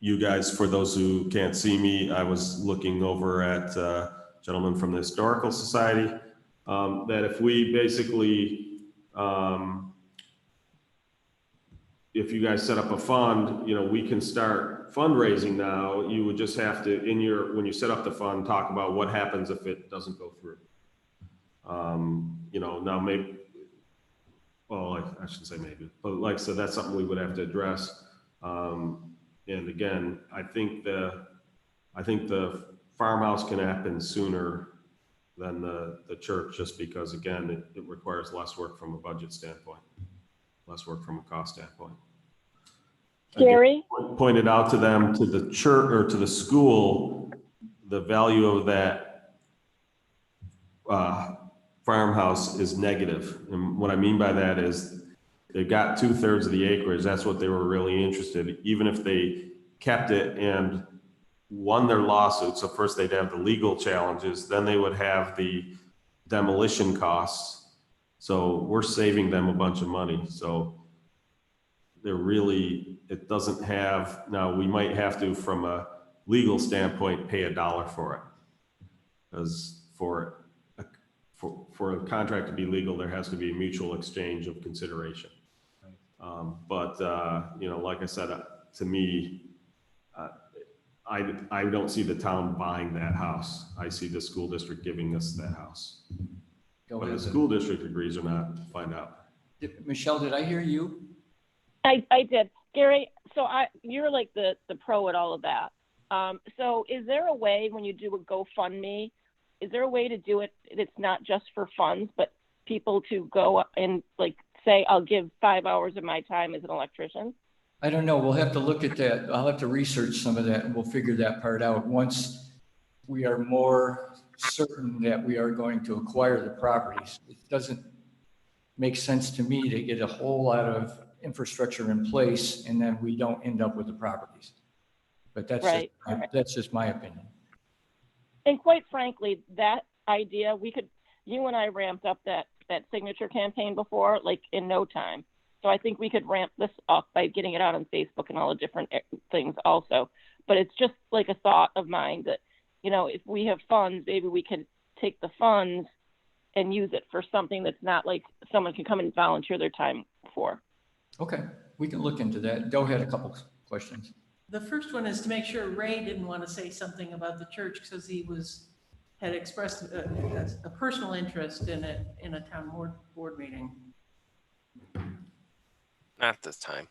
you guys, for those who can't see me, I was looking over at gentleman from the Historical Society, that if we basically, if you guys set up a fund, we can start fundraising now. You would just have to, when you set up the fund, talk about what happens if it doesn't go through. Now maybe, well, I shouldn't say maybe, but like I said, that's something we would have to address. And again, I think the farmhouse can happen sooner than the church, just because, again, it requires less work from a budget standpoint, less work from a cost standpoint. Gary? Pointed out to them, to the church or to the school, the value of that farmhouse is negative. And what I mean by that is they've got 2/3 of the acreage. That's what they were really interested in. Even if they kept it and won their lawsuit. So first they'd have the legal challenges, then they would have the demolition costs. So we're saving them a bunch of money. So it doesn't have, now we might have to, from a legal standpoint, pay $1 for it. Because for a contract to be legal, there has to be a mutual exchange of consideration. But like I said, to me, I don't see the town buying that house. I see the school district giving us that house. Whether the school district agrees or not, find out. Michelle, did I hear you? I did. Gary, so you're like the pro at all of that. So is there a way, when you do a GoFundMe, is there a way to do it, it's not just for funds, but people to go and say, I'll give 5 hours of my time as an electrician? I don't know. We'll have to look at that. I'll have to research some of that and we'll figure that part out once we are more certain that we are going to acquire the properties. It doesn't make sense to me to get a whole lot of infrastructure in place and then we don't end up with the properties. But that's Right. that's just my opinion. And quite frankly, that idea, you and I ramped up that signature campaign before, in no time. So I think we could ramp this up by getting it out on Facebook and all the different things also. But it's just like a thought of mine that, if we have funds, maybe we can take the funds and use it for something that's not like someone can come and volunteer their time for. Okay, we can look into that. Doe had a couple questions. The first one is to make sure Ray didn't want to say something about the church because he had expressed a personal interest in it in a town board meeting. Not this time.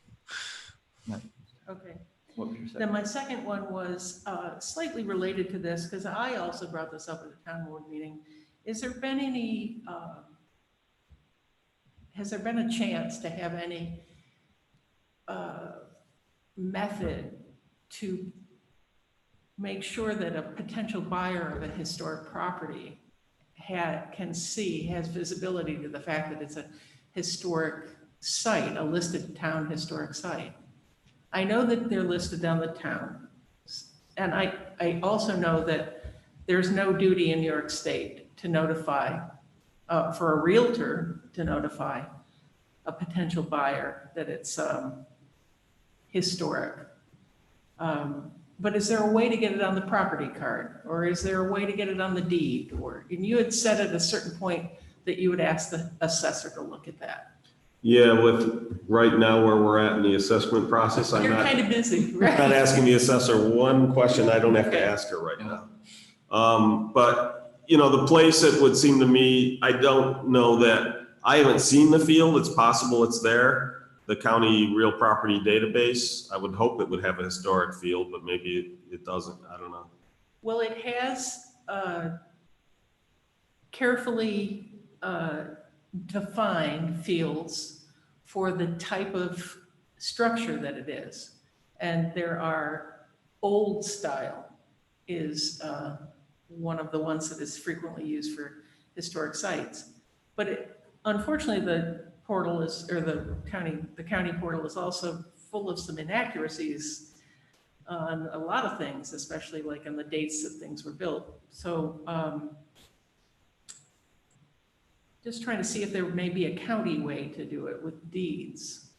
Okay. What was your second? Then my second one was slightly related to this because I also brought this up at the town board meeting. Has there been a chance to have any method to make sure that a potential buyer of a historic property has visibility to the fact that it's a historic site, a listed town historic site? I know that they're listed on the town. And I also know that there's no duty in New York State to notify, for a realtor to notify a potential buyer that it's historic. But is there a way to get it on the property card, or is there a way to get it on the deed? Or, and you had said at a certain point that you would ask the assessor to look at that. Yeah, with right now where we're at in the assessment process, I'm You're not, kind of busy, not right? asking the assessor one question I don't have to Okay. ask her right now. But, you know, the place it would seem to me, I don't know that, I haven't seen the field. It's possible it's there. The county real property database, I would hope it would have a historic field, but maybe it doesn't. I don't know. Well, it has carefully defined fields for the type of structure that it is. And there are old style is one of the ones that is frequently used for historic sites. But unfortunately, the portal is, or the county portal is also full of some inaccuracies on a lot of things, especially like on the dates that things were built. So just trying to see if there may be a county way to do it with deeds.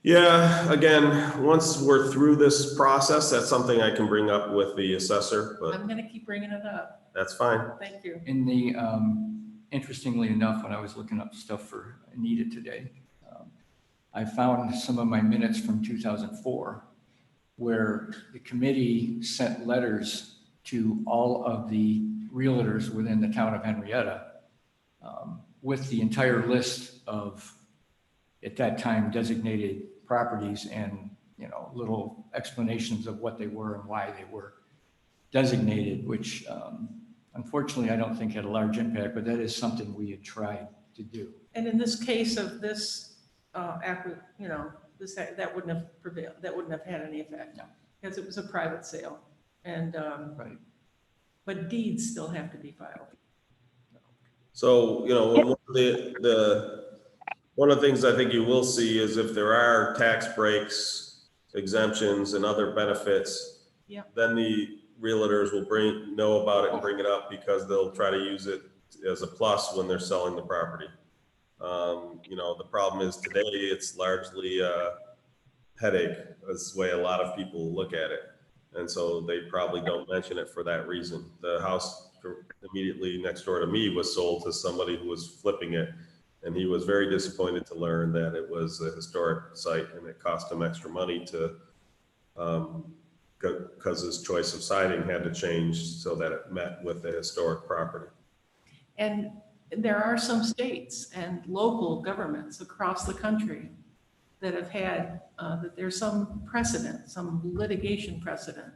Yeah, again, once we're through this process, that's something I can bring up with the assessor, but I'm gonna keep bringing it up. that's fine. Thank you. In the, interestingly enough, when I was looking up stuff for Anita today, I found some of my minutes from 2004, where the committee sent letters to all of the realtors within the town of Henrietta with the entire list of, at that time, designated properties and, you know, little explanations of what they were and why they were designated, which unfortunately I don't think had a large impact, but that is something we had tried to do. And in this case of this, you know, this, that wouldn't have prevailed, that wouldn't have had any effect. No. Because it was a private sale. And, Right. but deeds still have to be filed. So, you know, one of the things I think you will see is if there are tax breaks, exemptions, and other benefits, Yeah. then the realtors will know about it and bring it up because they'll try to use it as a plus when they're selling the property. You know, the problem is today it's largely a headache. That's the way a lot of people look at it. And so they probably don't mention it for that reason. The house immediately next door to me was sold to somebody who was flipping it. And he was very disappointed to learn that it was a historic site and it cost him extra money to, because his choice of siding had to change so that it met with the historic property. And there are some states and local governments across the country that have had, that there's some precedent, some litigation precedent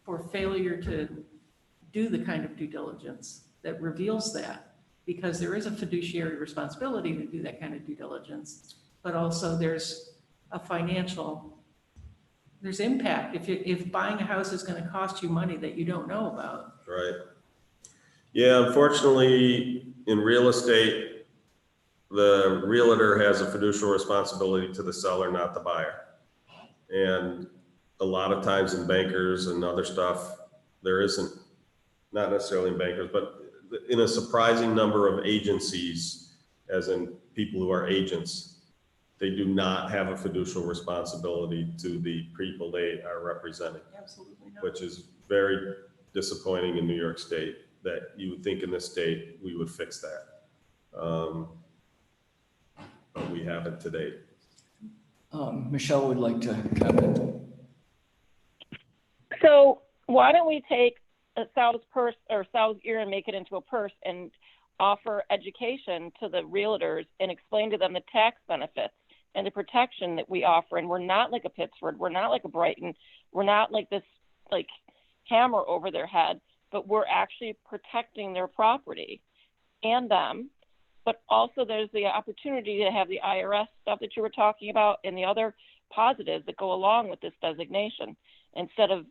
for failure to do the kind of due diligence that reveals that, because there is a fiduciary responsibility to do that kind of due diligence, but also there's a financial, there's impact. If buying a house is going to cost you money that you don't know about. Right. Yeah, unfortunately, in real estate, the realtor has a fiduciary responsibility to the seller, not the buyer. And a lot of times in bankers and other stuff, there isn't, not necessarily in bankers, but in a surprising number of agencies, as in people who are agents, they do not have a fiduciary responsibility to the people they are representing. Absolutely not. Which is very disappointing in New York State, that you would think in this state we would fix that. But we haven't to date. Michelle would like to comment. So why don't we take a sow's purse or sow's ear and make it into a purse and offer education to the realtors and explain to them the tax benefits and the protection that we offer. And we're not like a Pittsford, we're not like a Brighton, we're not like this like hammer over their head, but we're actually protecting their property and them. But also there's the opportunity to have the IRS stuff that you were talking about and the other positives that go along with this designation. Instead of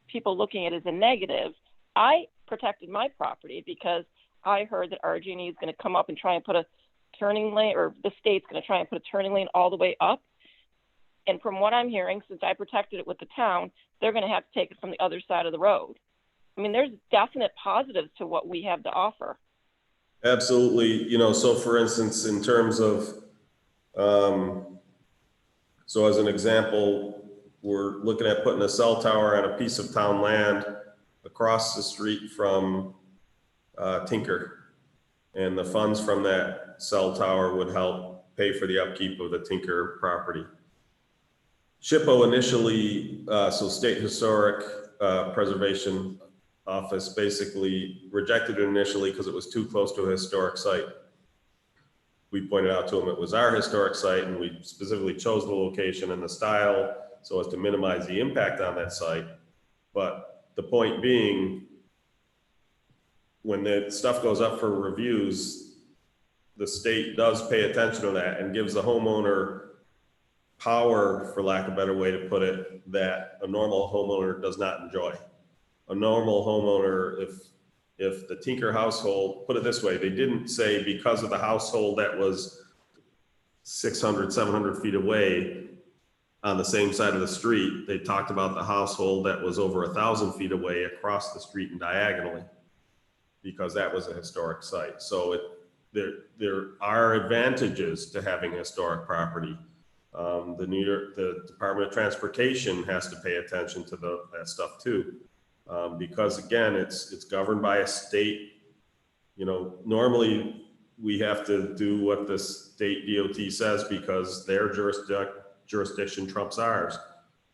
people looking at it as a negative, I protected my property because I heard that RG&E is going to come up and try and put a turning lane, or the state's going to try and put a turning lane all the way up. And from what I'm hearing, since I protected it with the town, they're going to have to take it from the other side of the road. I mean, there's definite positives to what we have to offer. Absolutely. You know, so for instance, in terms of, so as an example, we're looking at putting a cell tower on a piece of town land across the street from Tinker. And the funds from that cell tower would help pay for the upkeep of the Tinker property. SHPO initially, so State Historic Preservation Office basically rejected it initially because it was too close to a historic site. We pointed out to them it was our historic site, and we specifically chose the location and the style so as to minimize the impact on that site. But the point being, when the stuff goes up for reviews, the state does pay attention to that and gives the homeowner power, for lack of a better way to put it, that a normal homeowner does not enjoy. A normal homeowner, if the Tinker household, put it this way, they didn't say because of the household that was 600, 700 feet away on the same side of the street, they talked about the household that was over 1,000 feet away across the street and diagonally, because that was a historic site. So there are advantages to having historic property. The Department of Transportation has to pay attention to that stuff too. Because again, it's governed by a state. You know, normally we have to do what the state DOT says because their jurisdiction trumps ours.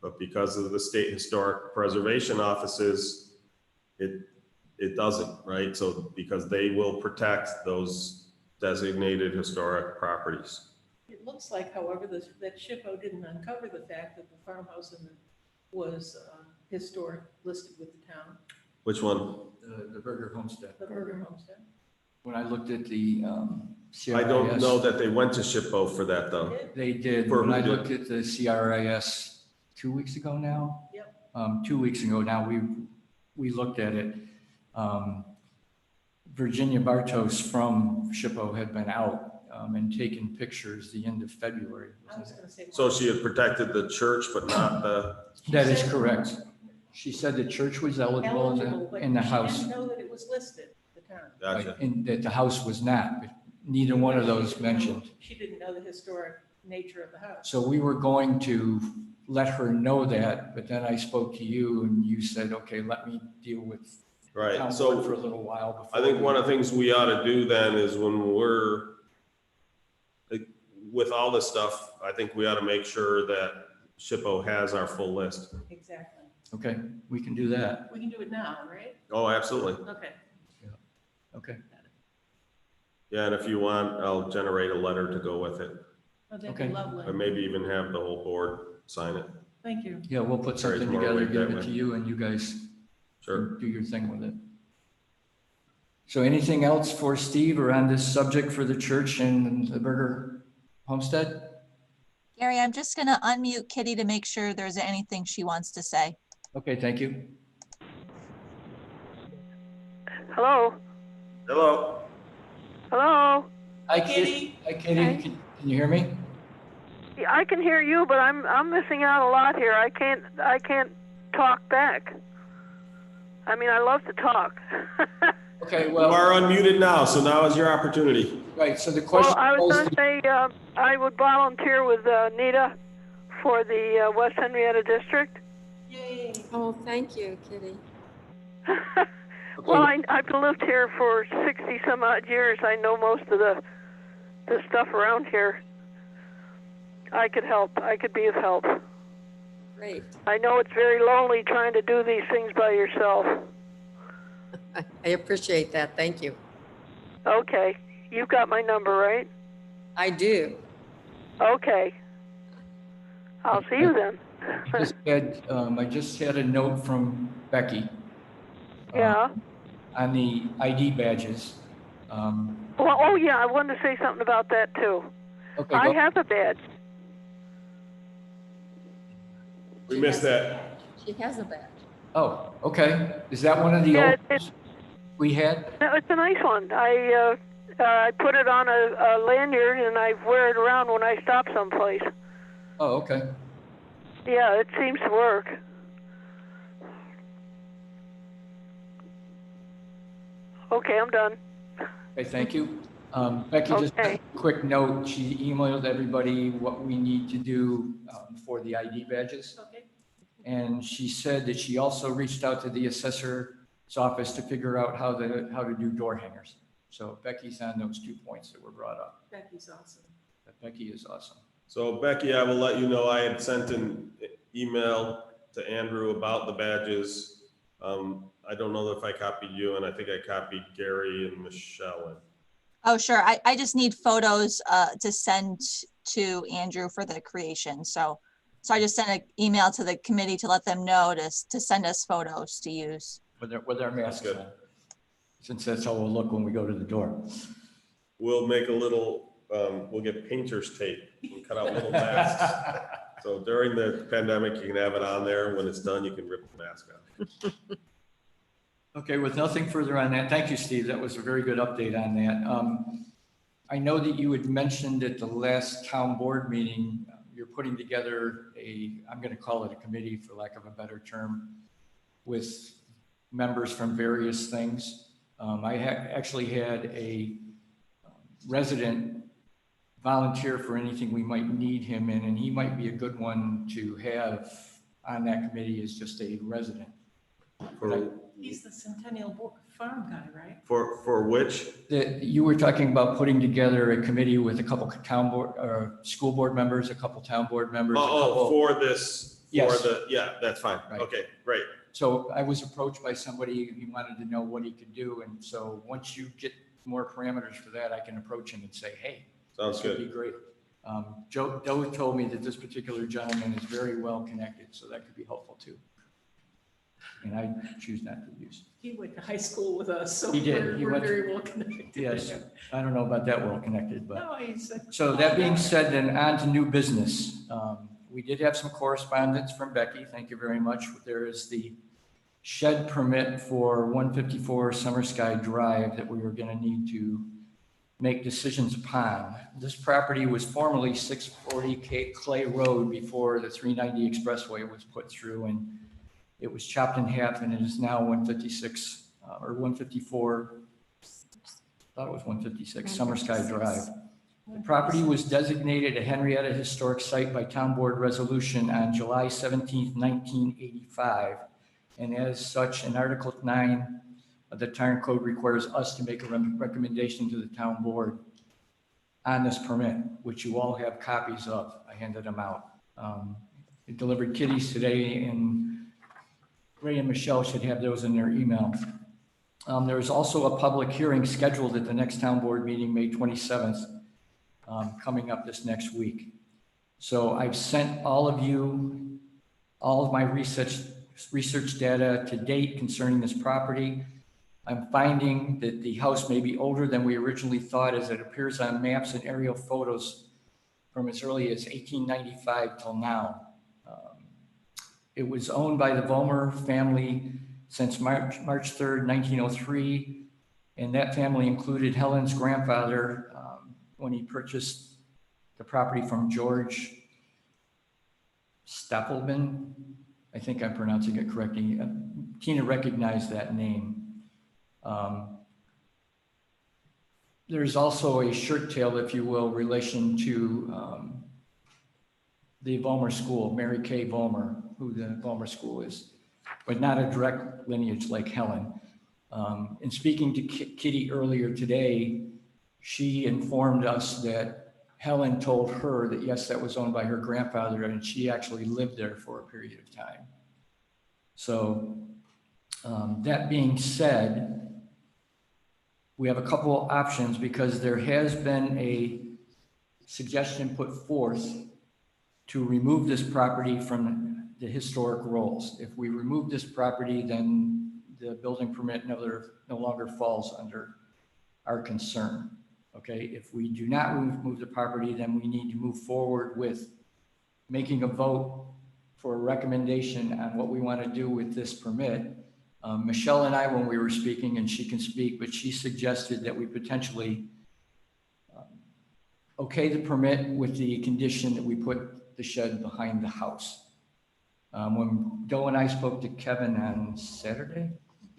But because of the state historic preservation offices, it doesn't, right? So because they will protect those designated historic properties. It looks like, however, that SHPO didn't uncover the fact that the farmhouse was historic, listed with the town. Which one? The Berger Homestead. The Berger Homestead. When I looked at the CRIS. I don't know that they went to SHPO for that though. They did. For When who I did? looked at the CRIS 2 weeks ago now. Yep. 2 weeks ago now, we looked at it. Virginia Bartos from SHPO had been out and taken pictures the end of February. I was gonna say. So she had protected the church, but not the, That is correct. She said the church was eligible But in the she house. didn't know that it was listed, the town. gotcha. And that the house was not, but neither one of those mentioned. She didn't know the historic nature of the house. So we were going to let her know that, but then I spoke to you and you said, okay, let me deal with Right, town so board for a little while before. I think one of the things we ought to do then is when we're, like, with all this stuff, I think we ought to make sure that SHPO has our full list. Exactly. Okay, we can do that. We can do it now, right? Oh, absolutely. Okay. Okay, Yeah, and if you want, I'll generate a letter to go with it, Oh, that'd Okay. be lovely. or maybe even have the whole board sign it. Thank you. yeah, we'll put Carries something more together, weight give that it to way. you and you guys Sure. do your thing with it. So anything else for Steve or on this subject for the church and the Berger Homestead? Gary, I'm just gonna unmute Kitty to make sure there's anything she wants to say. Okay, thank you. Hello? Hello. Hello? Hi, Kitty. Hi, Kitty. Hi. Can you hear me? Yeah, I can hear you, but I'm missing out a lot here. I can't talk back. I mean, I love to talk. Okay, You well, are unmuted now, so now is your opportunity. right, so the Well, question I was was, going to say I would volunteer with Nita for the West Henrietta District. Yay. Oh, thank you, Kitty. Well, I've lived here for 60 some odd years. I know most of the stuff around here. I could help. I could be of help. Great. I know it's very lonely trying to do these things by yourself. I appreciate that. Thank you. Okay. You've got my number, right? I do. Okay. I'll see you then. I just had a note from Becky. Yeah. On the ID badges. Well, oh yeah, I wanted to say something about that too. Okay, I go- have a badge. We missed that. She has a badge. Oh, okay. Is that one of the Yeah, old it's we had? no, it's a nice one. I put it on a lanyard and I wear it around when I stop someplace. Oh, okay. Yeah, it seems to work. Okay, I'm done. Okay, thank you. Becky, just Okay. a quick note. She emailed everybody what we need to do for the ID badges. Okay. And she said that she also reached out to the assessor's office to figure out how to do door hangers. So Becky's on those 2 points that were brought up. Becky's awesome. Becky is awesome. So Becky, I will let you know, I had sent an email to Andrew about the badges. I don't know if I copied you, and I think I copied Gary and Michelle. Oh, sure. I just need photos to send to Andrew for the creation. So I just sent an email to the committee to let them know to send us photos to use. With our masks on, since that's how we'll look when we go to the door. We'll make a little, we'll get painter's tape and cut out little masks. So during the pandemic, you can have it on there. When it's done, you can rip the mask off. Okay, with nothing further on that, thank you, Steve. That was a very good update on that. I know that you had mentioned at the last town board meeting, you're putting together I'm going to call it a committee for lack of a better term, with members from various things. I actually had a resident volunteer for anything we might need him in, and he might be a good one to have on that committee as just a resident. He's the Centennial Farm guy, right? For which? You were talking about putting together a committee with a couple town board or school board members, a couple town board members. For this, Yes. yeah, that's fine. Right. Okay, great. So I was approached by somebody, he wanted to know what he could do. And so once you get more parameters for that, I can approach him and say, hey. Sounds this would good. be great. Joe told me that this particular gentleman is very well connected, so that could be helpful too. And I choose not to use. He went to high school with us, so He did. He we're went to- very well connected. Yes, I don't know about that well connected, but. No, he's. So that being said, then on to new business. We did have some correspondence from Becky. Thank you very much. There is the shed permit for 154 Summer Sky Drive that we were going to need to make decisions upon. This property was formerly 640 Clay Road before the 390 Expressway was put through, and it was chopped in half, and it is now 156 or 154. I thought it was 156 Summer Sky Drive. The property was designated a Henrietta Historic Site by Town Board Resolution on July 17th, 1985. And as such, in Article 9 of the Town Code requires us to make a recommendation to the Town Board on this permit, which you all have copies of. I handed them out. I delivered kitties today, and Ray and Michelle should have those in their email. There is also a public hearing scheduled at the next Town Board meeting, May 27th, coming up this next week. So I've sent all of you all of my research data to date concerning this property. I'm finding that the house may be older than we originally thought, as it appears on maps and aerial photos from as early as 1895 till now. It was owned by the Vollmer family since March 3rd, 1903, and that family included Helen's grandfather when he purchased the property from George Stappelman. I think I'm pronouncing it correctly. Tina recognized that name. There's also a shirt tail, if you will, relation to the Vollmer School, Mary Kay Vollmer, who the Vollmer School is, but not a direct lineage like Helen. In speaking to Kitty earlier today, she informed us that Helen told her that, yes, that was owned by her grandfather, and she actually lived there for a period of time. So that being said, we have a couple options, because there has been a suggestion put forth to remove this property from the historic rolls. If we remove this property, then the building permit no longer falls under our concern. Okay, if we do not remove the property, then we need to move forward with making a vote for a recommendation on what we want to do with this permit. Michelle and I, when we were speaking, and she can speak, but she suggested that we potentially okay the permit with the condition that we put the shed behind the house. When Joe and I spoke to Kevin on Saturday,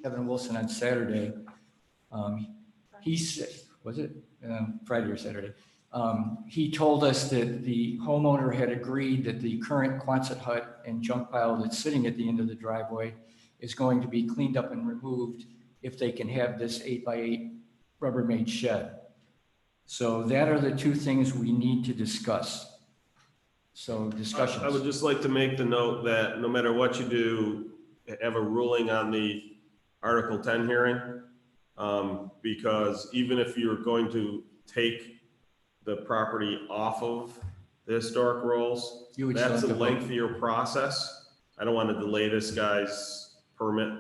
Kevin Wilson on Saturday, he said, was it Friday or Saturday? He told us that the homeowner had agreed that the current Quonset hut and junk pile that's sitting at the end of the driveway is going to be cleaned up and removed if they can have this 8x8 Rubbermaid shed. So that are the two things we need to discuss. So discussions. I would just like to make the note that no matter what you do, have a ruling on the Article 10 hearing. Because even if you're going to take the property off of the historic rolls, that's a lengthier process. I don't want to delay this guy's permit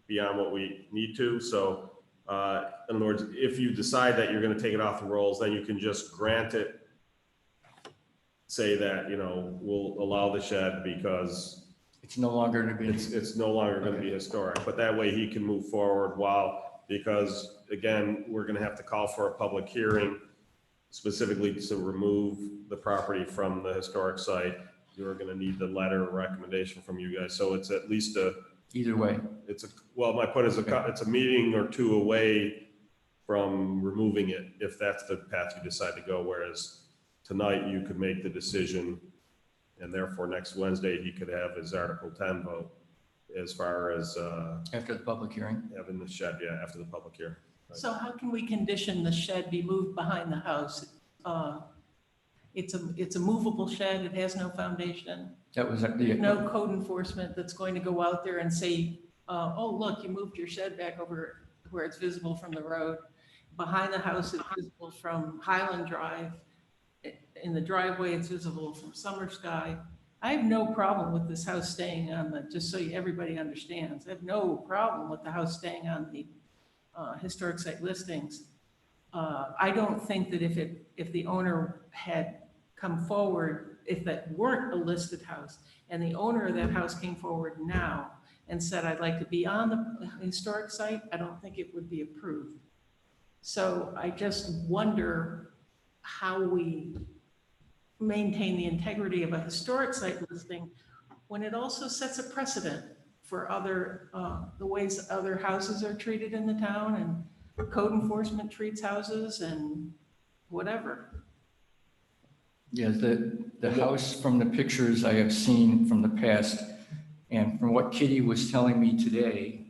beyond what we need to. So in other words, if you decide that you're going to take it off the rolls, then you can just grant it, say that, you know, we'll allow the shed because it's no longer going to be, it's no longer going to be historic, but that way he can move forward because again, we're going to have to call for a public hearing specifically to remove the property from the historic site. You're going to need the letter of recommendation from you guys. So it's at least either way. Well, my point is it's a meeting or two away from removing it if that's the path you decide to go. Whereas tonight you could make the decision and therefore next Wednesday he could have his Article 10 vote as far as after the public hearing. Having the shed, after the public hearing. Right. So how can we condition the shed be moved behind the house? It's a movable shed. It has no foundation. That was There's no code enforcement that's going to go out there and say, oh, look, you moved your shed back over where it's visible from the road. Behind the house, it's visible from Highland Drive. In the driveway, it's visible from Summer Sky. I have no problem with this house staying on the, just so everybody understands, I have no problem with the house staying on the historic site listings. I don't think that if the owner had come forward, if that weren't a listed house, and the owner of that house came forward now and said, I'd like to be on the historic site, I don't think it would be approved. So I just wonder how we maintain the integrity of a historic site listing when it also sets a precedent for other, the ways other houses are treated in the town and code enforcement treats houses and whatever. Yeah, the house from the pictures I have seen from the past and from what Kitty was telling me today.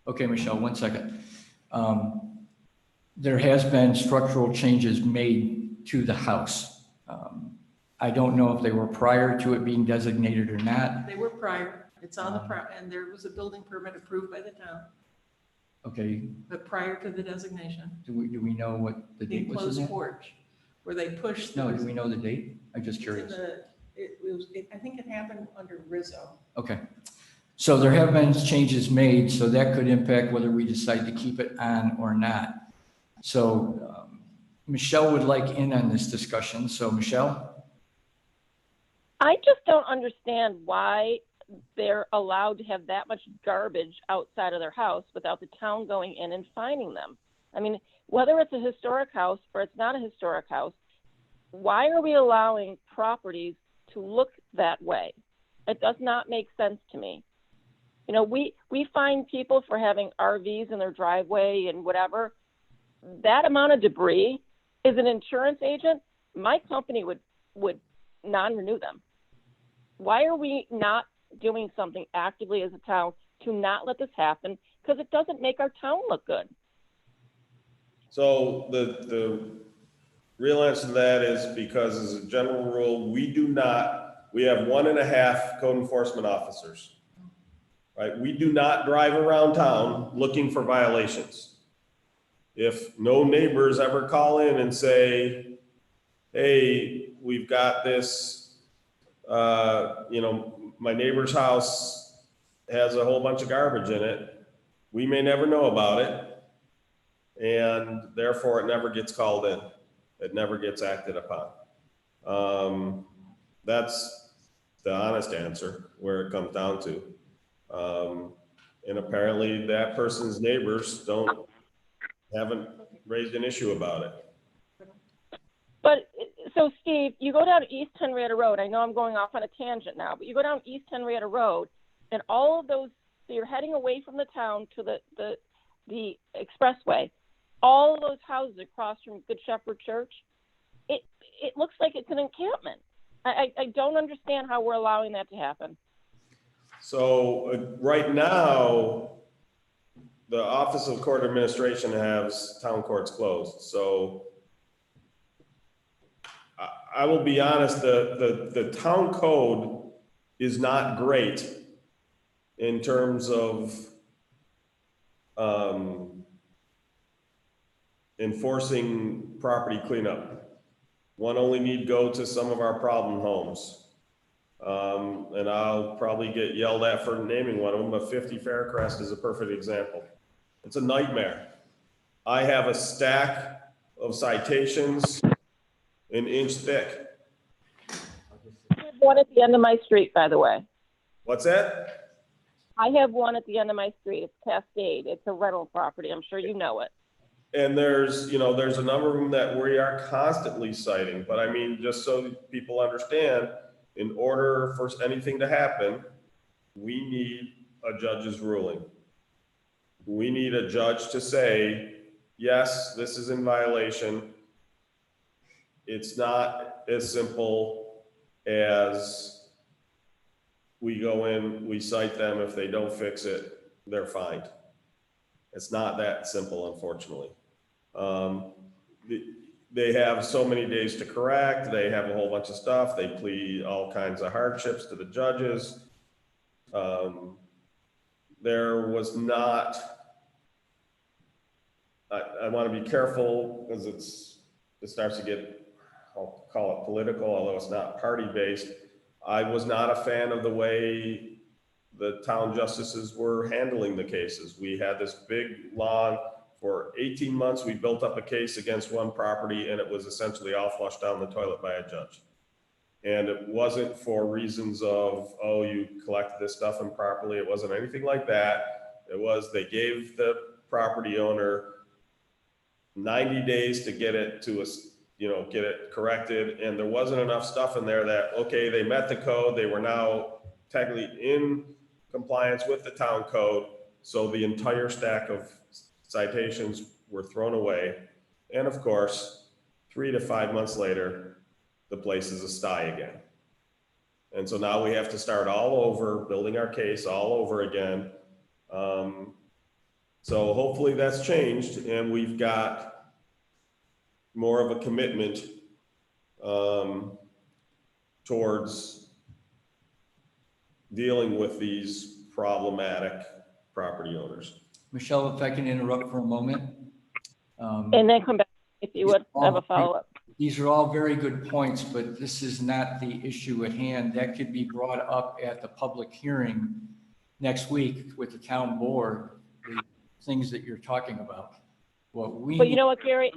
Okay, Michelle, 1 second. There has been structural changes made to the house. I don't know if they were prior to it being designated or not. They were prior. It's on the, and there was a building permit approved by the town. Okay. But prior to the designation. Do we know what the date was in Enclosed that? porch, where they pushed. No, do we know the date? I'm just curious. I think it happened under Rizzo. Okay. So there have been changes made, so that could impact whether we decide to keep it on or not. So Michelle would like in on this discussion. So Michelle? I just don't understand why they're allowed to have that much garbage outside of their house without the town going in and finding them. I mean, whether it's a historic house or it's not a historic house, why are we allowing properties to look that way? It does not make sense to me. You know, we find people for having RVs in their driveway and whatever. That amount of debris, as an insurance agent, my company would non-renew them. Why are we not doing something actively as a town to not let this happen? Because it doesn't make our town look good. So the real answer to that is because as a general rule, we have 1.5 code enforcement officers, right? We do not drive around town looking for violations. If no neighbors ever call in and say, hey, we've got this, my neighbor's house has a whole bunch of garbage in it. We may never know about it. And therefore it never gets called in. It never gets acted upon. That's the honest answer where it comes down to. And apparently that person's neighbors haven't raised an issue about it. But so Steve, you go down East Henrietta Road. I know I'm going off on a tangent now, but you go down East Henrietta Road and all of those, so you're heading away from the town to the expressway. all of those houses across from Good Shepherd Church, it looks like it's an encampment. I don't understand how we're allowing that to happen. So right now, the Office of Court Administration has town courts closed. So I will be honest, the town code is not great in terms of enforcing property cleanup. One only need go to some of our problem homes. And I'll probably get yelled at for naming one of them, but 50 Faircrest is a perfect example. It's a nightmare. I have a stack of citations an inch thick. I have one at the end of my street, by the way. What's that? I have one at the end of my street. It's Cascade. It's a rental property. I'm sure you know it. And there's a number of them that we are constantly citing, but I mean, just so people understand, in order for anything to happen, we need a judge's ruling. We need a judge to say, yes, this is in violation. It's not as simple as we go in, we cite them. If they don't fix it, they're fined. It's not that simple, unfortunately. They have so many days to correct. They have a whole bunch of stuff. They plead all kinds of hardships to the judges. There was not, I want to be careful because it starts to get, I'll call it political, although it's not party based. I was not a fan of the way the town justices were handling the cases. We had this big, long, for 18 months, we built up a case against one property and it was essentially all flushed down the toilet by a judge. And it wasn't for reasons of, oh, you collected this stuff improperly. It wasn't anything like that. It was, they gave the property owner 90 days to get it to us, get it corrected. And there wasn't enough stuff in there that, okay, they met the code. They were now technically in compliance with the town code. So the entire stack of citations were thrown away. And of course, 3 to 5 months later, the place is a sty again. And so now we have to start all over, building our case all over again. So hopefully that's changed and we've got more of a commitment towards dealing with these problematic property owners. Michelle, if I can interrupt for a moment. And then come back if you would have a follow-up. These are all very good points, but this is not the issue at hand. That could be brought up at the public hearing next week with the town board, the things that you're talking about. But you know what, Gary,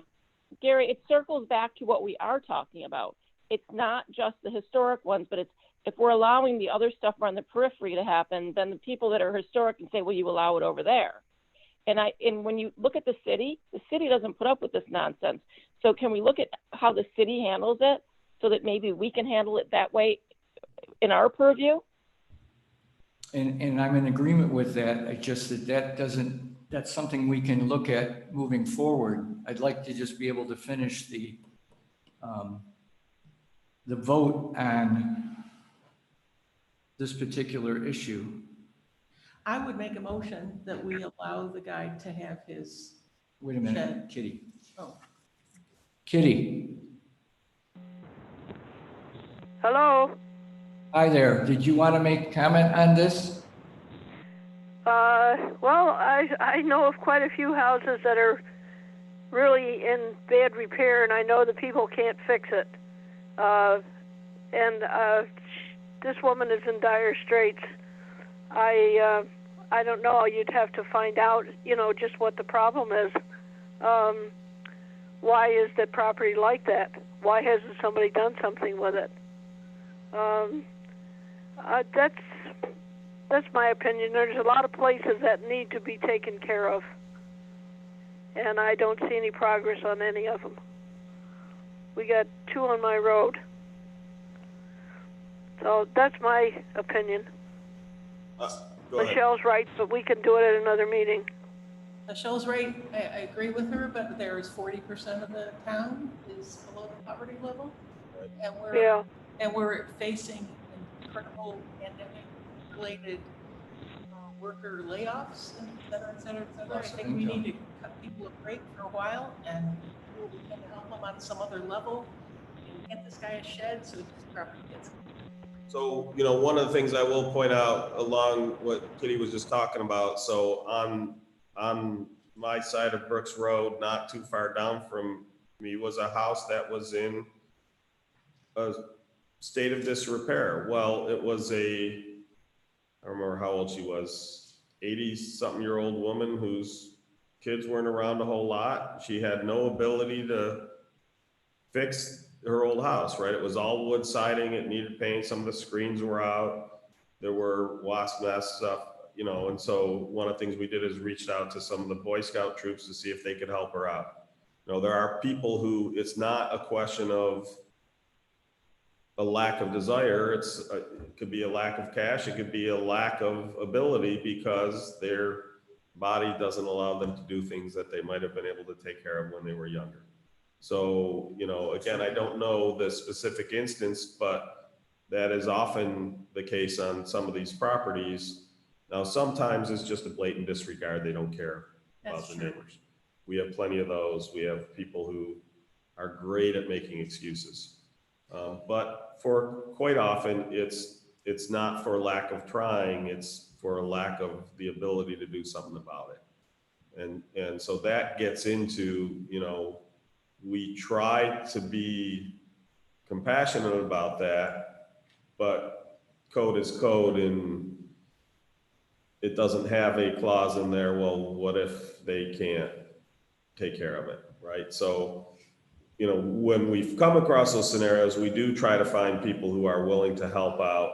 it circles back to what we are talking about. It's not just the historic ones, but it's, if we're allowing the other stuff on the periphery to happen, then the people that are historic can say, well, you allow it over there. And when you look at the city doesn't put up with this nonsense. So can we look at how the city handles it so that maybe we can handle it that way in our purview? And I'm in agreement with that. I just that's something we can look at moving forward. I'd like to just be able to finish the vote on this particular issue. I would make a motion that we allow the guy to have his. Wait a minute, shed. Kitty. Oh. Kitty. Hello? Hi there. Did you want to make comment on this? Well, I know of quite a few houses that are really in bad repair, and I know the people can't fix it. This woman is in dire straits. I don't know. You'd have to find out, just what the problem is. Why is the property like that? Why hasn't somebody done something with it? That's my opinion. There's a lot of places that need to be taken care of, and I don't see any progress on any of them. We got 2 on my road. So that's my opinion. Go ahead. Michelle's right, but we can do it at another meeting. Michelle's right, I agree with her, but there's 40% of the town is below the poverty level. And Yeah. we're facing incredible pandemic-related worker layoffs, and et cetera, et cetera, et cetera. I Loss of think we income. need to cut people a break for a while and we can help them on some other level and get this guy a shed so his property gets. So, you know, one of the things I will point out along what Kitty was just talking about, so on my side of Brooks Road, not too far down from me, was a house that was in a state of disrepair. Well, it was I don't remember how old she was, 80-something-year-old woman whose kids weren't around a whole lot. She had no ability to fix her old house, right? It was all wood siding, it needed paint, some of the screens were out, there were wasp nests up, you know, and so one of the things we did is reached out to some of the Boy Scout troops to see if they could help her out. You know, there are people who, it's not a question of a lack of desire, it could be a lack of cash, it could be a lack of ability because their body doesn't allow them to do things that they might have been able to take care of when they were younger. So, you know, again, I don't know the specific instance, but that is often the case on some of these properties. Now, sometimes it's just a blatant disregard. They don't care about the neighbors. We have plenty of those. We have people who are great at making excuses. But for quite often, it's not for lack of trying. It's for a lack of the ability to do something about it. And so that gets into, you know, we try to be compassionate about that, but code is code and it doesn't have a clause in there, well, what if they can't take care of it, right? So, you know, when we've come across those scenarios, we do try to find people who are willing to help out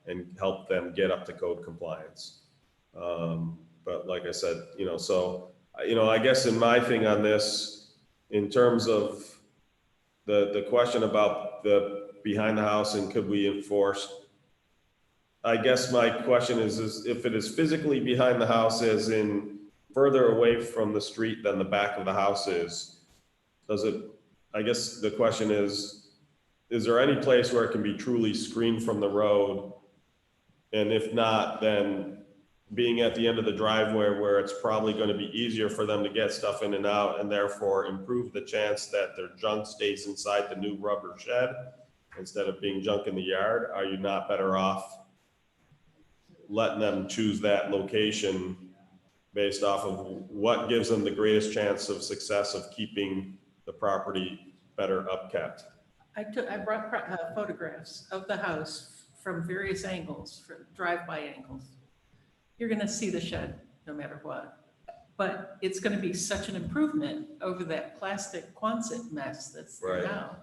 and help them get up to code compliance. But like I said, you know, so, you know, I guess in my thing on this, in terms of the question about the behind the house and could we enforce, I guess my question is if it is physically behind the house as in further away from the street than the back of the house is, does it, I guess the question is there any place where it can be truly screened from the road? And if not, then being at the end of the driveway where it's probably going to be easier for them to get stuff in and out and therefore improve the chance that their junk stays inside the new rubber shed instead of being junk in the yard, are you not better off letting them choose that location based off of what gives them the greatest chance of success of keeping the property better upkept? I brought photographs of the house from various angles, from drive-by angles. You're going to see the shed no matter what, but it's going to be such an improvement over that plastic Quonset mess that's there now.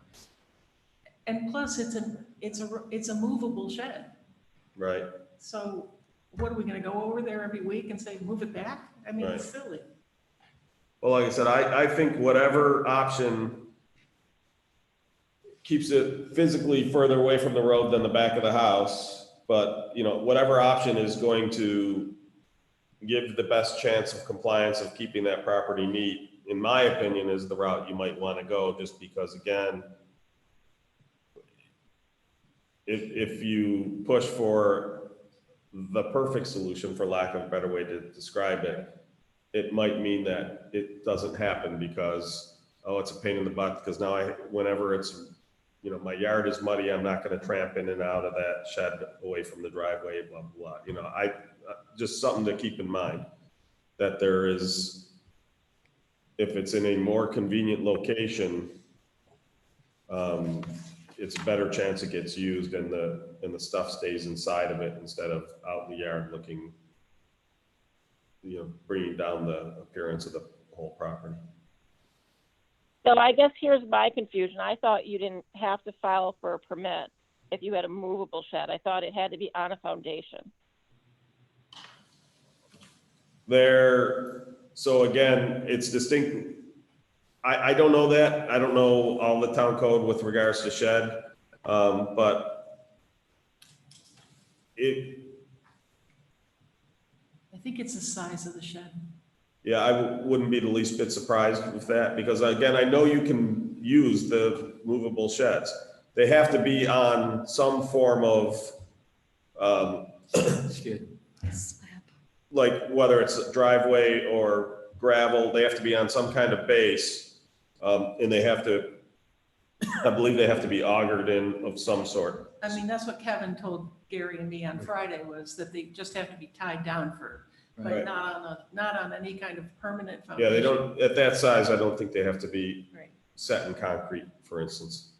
And plus, it's a movable shed. Right. So what are we going to go over there every week and say move it back? I mean, it's silly. Well, like I said, I think whatever option keeps it physically further away from the road than the back of the house, but you know, whatever option is going to give the best chance of compliance of keeping that property neat, in my opinion, is the route you might want to go, just because again, if you push for the perfect solution, for lack of a better way to describe it, it might mean that it doesn't happen because, oh, it's a pain in the butt because now whenever it's, you know, my yard is muddy, I'm not going to tramp in and out of that shed away from the driveway, blah, blah, blah. You know, just something to keep in mind that there is, if it's in a more convenient location, it's a better chance it gets used and the stuff stays inside of it instead of out in the yard looking, you know, bringing down the appearance of the whole property. So I guess here's my confusion. I thought you didn't have to file for a permit if you had a movable shed. I thought it had to be on a foundation. So again, it's distinct. I don't know that. I don't know all the town code with regards to shed, but I think it's the size of the shed. Yeah, I wouldn't be the least bit surprised with that, because again, I know you can use the movable sheds. They have to be on some form of, Skid. like whether it's a driveway or gravel, they have to be on some kind of base. And they have to, I believe they have to be augered in of some sort. I mean, that's what Kevin told Gary and me on Friday, was that they just have to be tied down for, but Right. not on any kind of permanent Yeah, foundation. they don't, at that size, I don't think they have to be Right. set in concrete, for instance.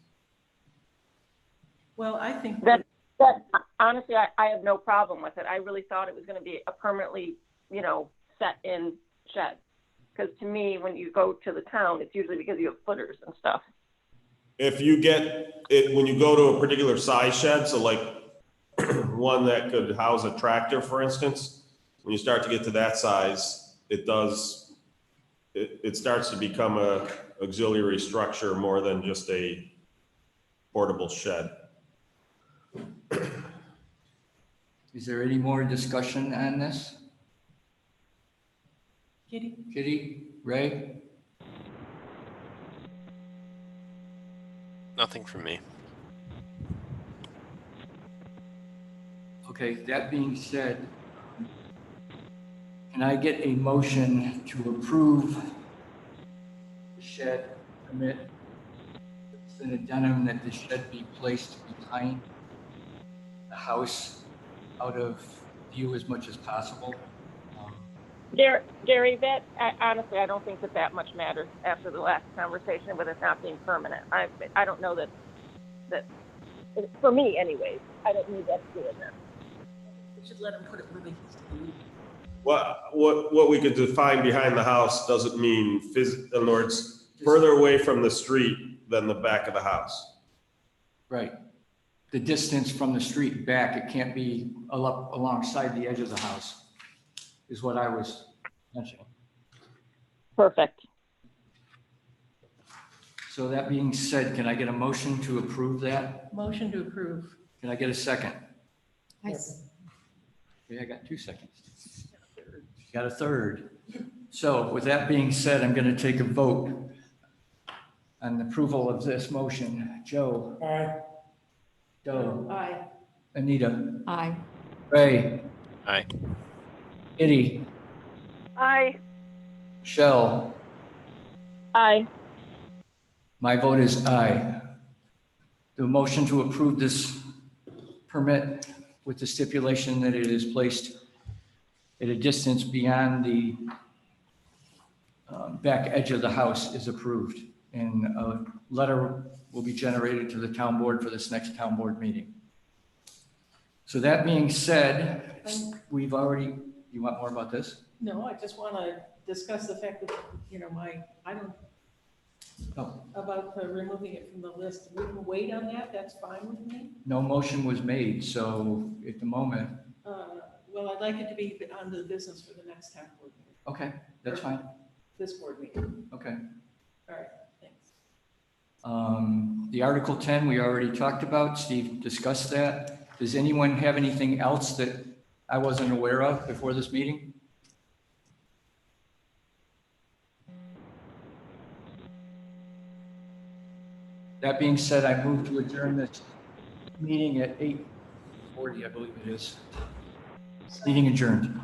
Well, I think That honestly, I have no problem with it. I really thought it was going to be a permanently, set in shed. Because to me, when you go to the town, it's usually because you have footers and stuff. If you get it, when you go to a particular size shed, so like one that could house a tractor, for instance, when you start to get to that size, it starts to become a auxiliary structure more than just a portable shed. Is there any more discussion on this? Kitty, Ray? Nothing from me. Okay, that being said, can I get a motion to approve the shed permit? It's an addendum that the shed be placed behind the house, out of view as much as possible. Gary, honestly, I don't think that much matters after the last conversation with it not being permanent. I don't know that for me anyways, I don't need that to do with it. we should let him put it where they used to be. What we could define behind the house doesn't mean, in other words, further away from the street than the back of the house. Right. The distance from the street back, it can't be alongside the edge of the house, is what I was mentioning. Perfect. So that being said, can I get a motion to approve that? Motion to approve. Can I get a second? Yes. Okay, I got 2 seconds. Got a third. So with that being said, I'm going to take a vote on approval of this motion. Joe? Aye. Doe? Aye. Anita? Aye. Ray? Aye. Kitty? Aye. Michelle? Aye. My vote is aye. The motion to approve this permit with the stipulation that it is placed at a distance beyond the back edge of the house is approved. And a letter will be generated to the town board for this next town board meeting. So that being said, we've already, you want more about this? No, I just want to discuss the fact that, about removing it from the list. We can wait on that, that's fine with me. No motion was made, so at the moment, Well, I'd like it to be on the business for the next town board meeting, okay, that's fine. this board meeting. Okay. All right, thanks. The Article 10, we already talked about. Steve discussed that. Does anyone have anything else that I wasn't aware of before this meeting? That being said, I move to adjourn this meeting at 8:40, I believe it is. Meeting adjourned.